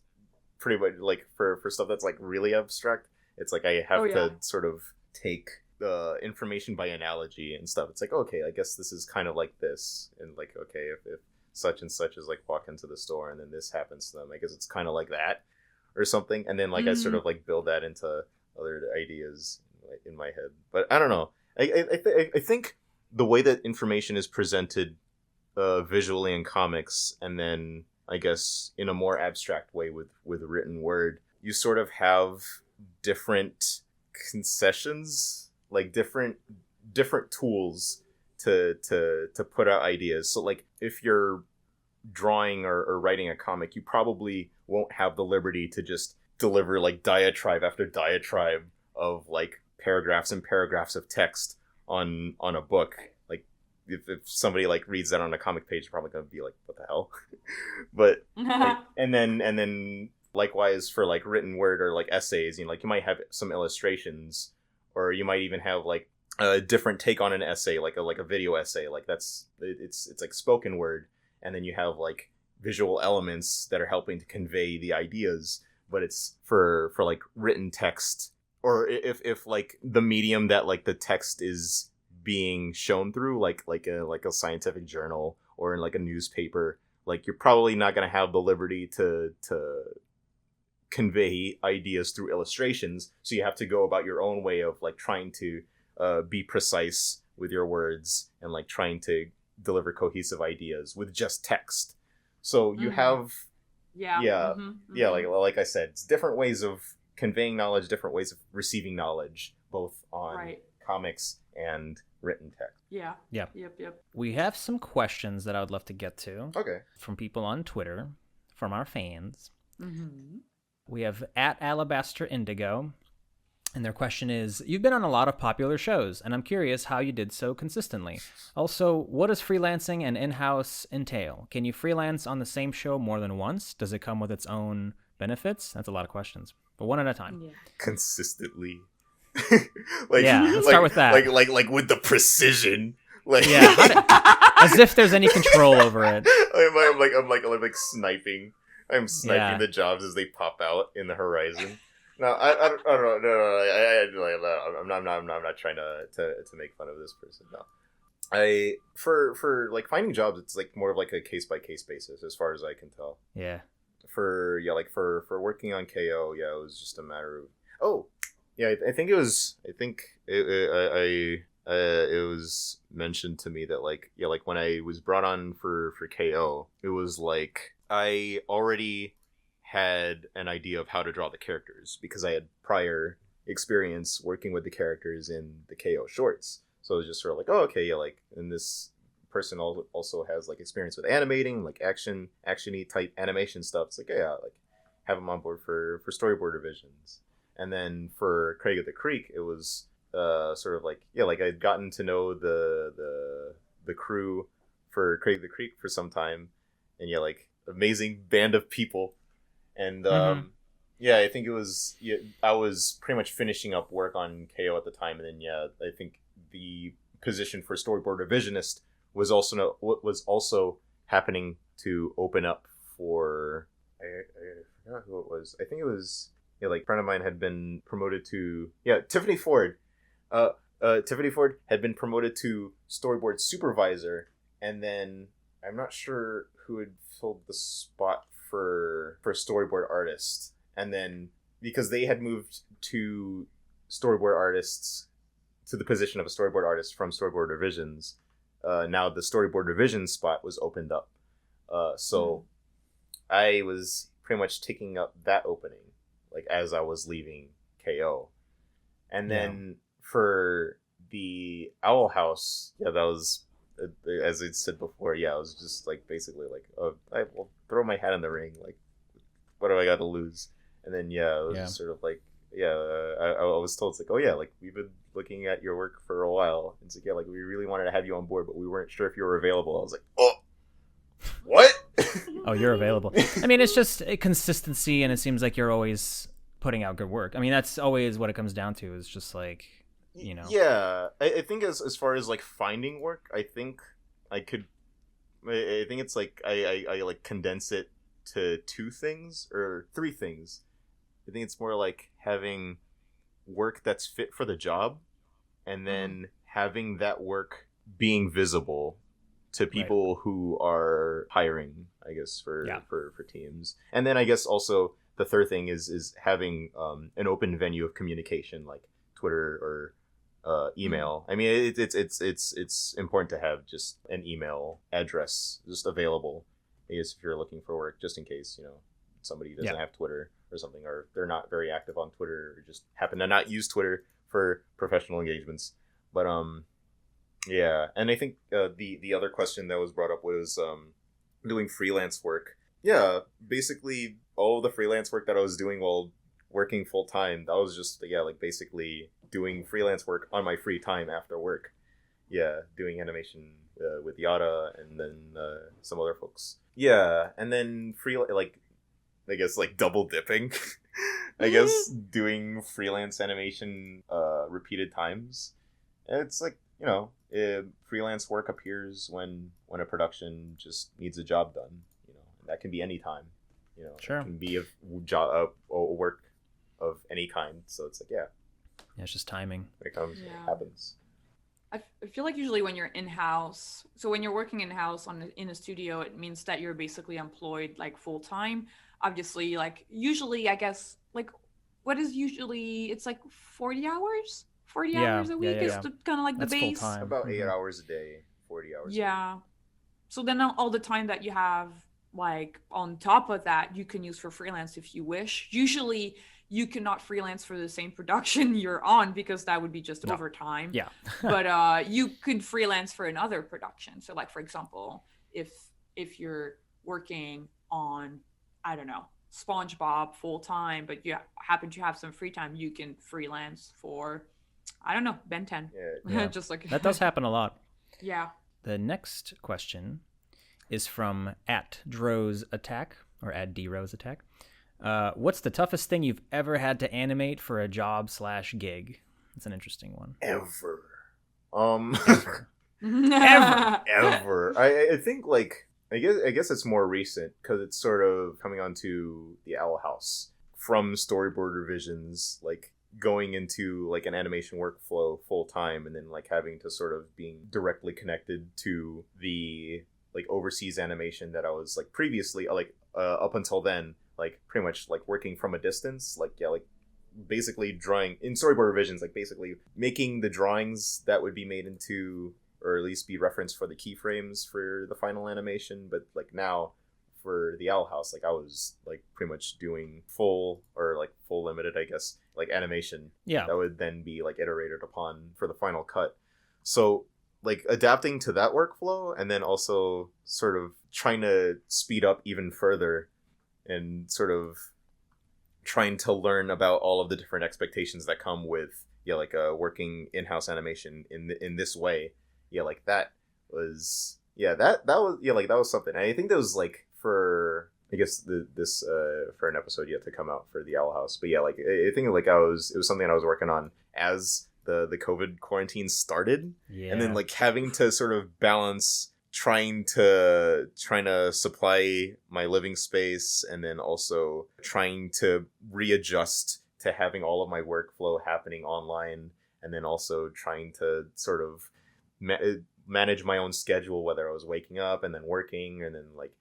pretty much like for stuff that's like really abstract, it's like I have to sort of take the information by analogy and stuff. It's like, okay, I guess this is kind of like this, and like, okay, if such and such is like walk into the store and then this happens to them, I guess it's kind of like that or something, and then like I sort of like build that into other ideas in my head. But I don't know, I think the way that information is presented visually in comics, and then I guess in a more abstract way with written word, you sort of have different concessions, like different tools to put out ideas. So like if you're drawing or writing a comic, you probably won't have the liberty to just deliver like diatribe after diatribe of like paragraphs and paragraphs of text on a book. Like if somebody like reads that on a comic page, they're probably gonna be like, what the hell? But like, and then likewise for like written word or like essays, you know, like you might have some illustrations, or you might even have like a different take on an essay, like a video essay. Like it's like spoken word, and then you have like visual elements that are helping to convey the ideas, but it's for like written text. Or if like the medium that like the text is being shown through, like a scientific journal or in like a newspaper, like you're probably not going to have the liberty to convey ideas through illustrations, so you have to go about your own way of like trying to be precise with your words and like trying to deliver cohesive ideas with just text. So you have like I said, it's different ways of conveying knowledge, different ways of receiving knowledge, both on comics and written text. Yep. We have some questions that I would love to get to. Okay. From people on Twitter, from our fans. We have @Alabaster Indigo, and their question is, you've been on a lot of popular shows, and I'm curious how you did so consistently. Also, what does freelancing and in-house entail? Can you freelance on the same show more than once? Does it come with its own benefits? That's a lot of questions, but one at a time. Yeah. Consistently. Let's start with that. Like with the precision. Like as if there's any control over it. I'm like sniping. I'm sniping the jobs as they pop out in the horizon. No, I don't know. I'm not trying to make fun of this person. No, for like finding jobs, it's like more of like a case by case basis, as far as I can tell. Yeah. For working on KO, it was just a matter of I think it was mentioned to me that like when I was brought on for KO, it was like I already had an idea of how to draw the characters because I had prior experience working with the characters in the KO shorts. So it was just sort of like, oh, okay, like, and this person also has like experience with animating, like action-y type animation stuff. It's like, like have them on board for storyboard revisions. And then for Craig of the Creek, it was sort of like, like I'd gotten to know the crew for Craig of the Creek for some time, and like amazing band of people. And I think it was I was pretty much finishing up work on KO at the time, and then I think the position for storyboard revisionist was also happening to open up for I forgot who it was. I think it was like a friend of mine had been promoted to Tiffany Ford. Tiffany Ford had been promoted to storyboard supervisor, and then I'm not sure who had filled the spot for storyboard artist, and then because they had moved to storyboard artists to the position of a storyboard artist from storyboard revisions, now the storyboard revision spot was opened up. So I was pretty much taking up that opening, like as I was leaving KO. And then for the Owl House, that was, as I said before, I was just like basically like, I will throw my hat in the ring. Like, what do I got to lose? And then it was just sort of like, I was told, it's like, oh yeah, like we've been looking at your work for a while. It's like, like we really wanted to have you on board, but we weren't sure if you were available. I was like, oh, what? Oh, you're available. I mean, it's just a consistency, and it seems like you're always putting out good work. I mean, that's always what it comes down to, is just like, Yeah, I think as far as like finding work, I think I think it's like I like condense it to 2 things or 3 things. I think it's more like having work that's fit for the job, and then having that work being visible to people who are hiring, I guess, for teams. And then I guess also the third thing is having an open venue of communication, like Twitter or email. I mean, it's important to have just an email address just available, I guess, if you're looking for work, just in case, somebody doesn't have Twitter or something, or they're not very active on Twitter, or just happen to not use Twitter for professional engagements. But and I think the other question that was brought up was doing freelance work. Yeah, basically all the freelance work that I was doing while working full time, that was just like basically doing freelance work on my free time after work. Yeah, doing animation with Yada and then some other folks. Yeah, and then I guess like double dipping. I guess doing freelance animation repeated times. It's like, freelance work appears when a production just needs a job done. And that can be any time. Sure. It can be a job, a work of any kind. So it's like, it's just timing. When it comes, it happens. I feel like usually when you're in-house, so when you're working in-house in a studio, it means that you're basically employed like full-time. Obviously, like usually, I guess, like what is usually, it's like 40 hours? 40 hours a week is kind of like That's the base. Full-time. About 8 hours a day, 40 hours a week. So then all the time that you have, like on top of that, you can use for freelance if you wish. Usually you cannot freelance for the same production you're on, because that would be just overtime. Yeah. But you could freelance for another production. So like, for example, if you're working on, I don't know, SpongeBob full time, but you happen to have some free time, you can freelance for, I don't know, Ben 10. Yeah. Just like that does happen a lot. Yeah. The next question is from @DrozAttack or @DRoseAttack. What's the toughest thing you've ever had to animate for a job/gig? That's an interesting one. Ever. Ever. Ever. I think like I guess it's more recent because it's sort of coming onto the Owl House from storyboard revisions, like going into like an animation workflow full time, and then like having to sort of being directly connected to the like overseas animation that I was like previously up until then, like pretty much like working from a distance, like basically drawing in storyboard revisions, like basically making the drawings that would be made into, or at least be referenced for the keyframes for the final animation. But like now for the Owl House, like I was like pretty much doing full limited, I guess, like animation that would then be like iterated upon for the final cut. So like adapting to that workflow, and then also sort of trying to speed up even further, and sort of trying to learn about all of the different expectations that come with working in-house animation in this way. Like that was that was something. And I think that was like for, I guess, this for an episode yet to come out for the Owl House. But like I think like it was something I was working on as the COVID quarantine started, and then like having to sort of balance trying to supply my living space, and then also trying to readjust to having all of my workflow happening online, and then also trying to sort of manage my own schedule, whether I was waking up and then working and then like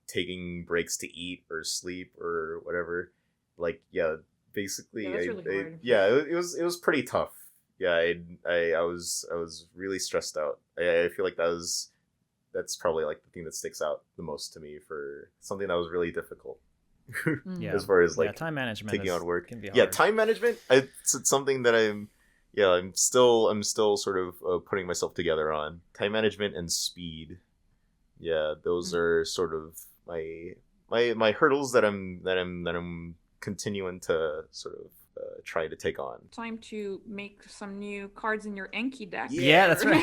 taking breaks to eat or sleep or whatever. Like, yeah, basically, Yeah, that's really hard. it was pretty tough. Yeah, I was really stressed out. I feel like that's probably like the thing that sticks out the most to me for something that was really difficult. Yeah. As far as like time management taking on work. can be hard. Yeah, time management. It's something that I'm still sort of putting myself together on. Time management and speed. Yeah, those are sort of my hurdles that I'm continuing to sort of try to take on. Time to make some new cards in your Anki deck. Yeah, that's right.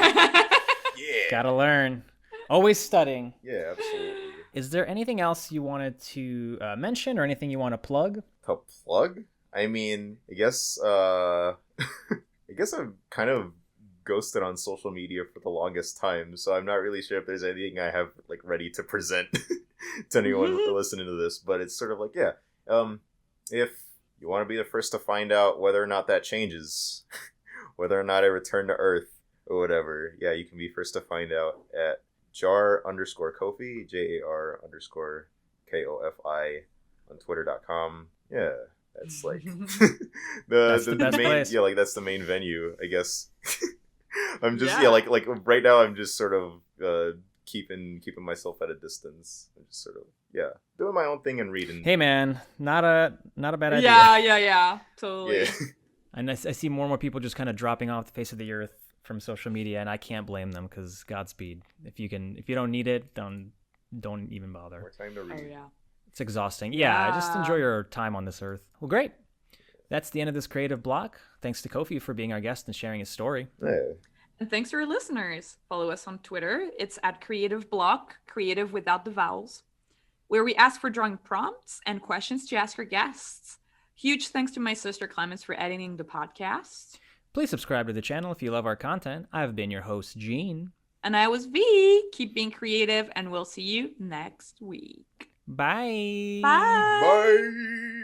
Yeah. Gotta learn. Always studying. Yeah, absolutely. Is there anything else you wanted to mention or anything you want to plug? To plug? I mean, I guess I've kind of ghosted on social media for the longest time, so I'm not really sure if there's anything I have like ready to present to anyone listening to this. But it's sort of like, yeah, if you want to be the first to find out whether or not that changes, whether or not I return to Earth or whatever, yeah, you can be first to find out at jar_Kofi, JAR_KOFI on Twitter.com. Yeah, that's like That's the best main place. yeah, like that's the main venue, I guess. I'm just Yeah. like right now I'm just sort of keeping myself at a distance. I'm just sort of doing my own thing and reading. Hey man, not a bad idea. Yeah, totally. Yeah. And I see more and more people just kind of dropping off the face of the earth from social media, and I can't blame them because Godspeed. If you don't need it, don't even bother. More time to Oh read. yeah. It's exhausting. Yeah, just enjoy Yeah. your time on this earth. Well, great. That's the end of this creative block. Thanks to Kofi for being our guest and sharing his story. Yeah. And thanks to our listeners. Follow us on Twitter. It's at Creative Block, creative without the vowels, where we ask for drawing prompts and questions to ask our guests. Huge thanks to my sister Clemens for editing the podcast. Please subscribe to the channel if you love our content. I've been your host, Gene. And I was V. Keep being creative, and we'll see you next week. Bye. Bye. Bye.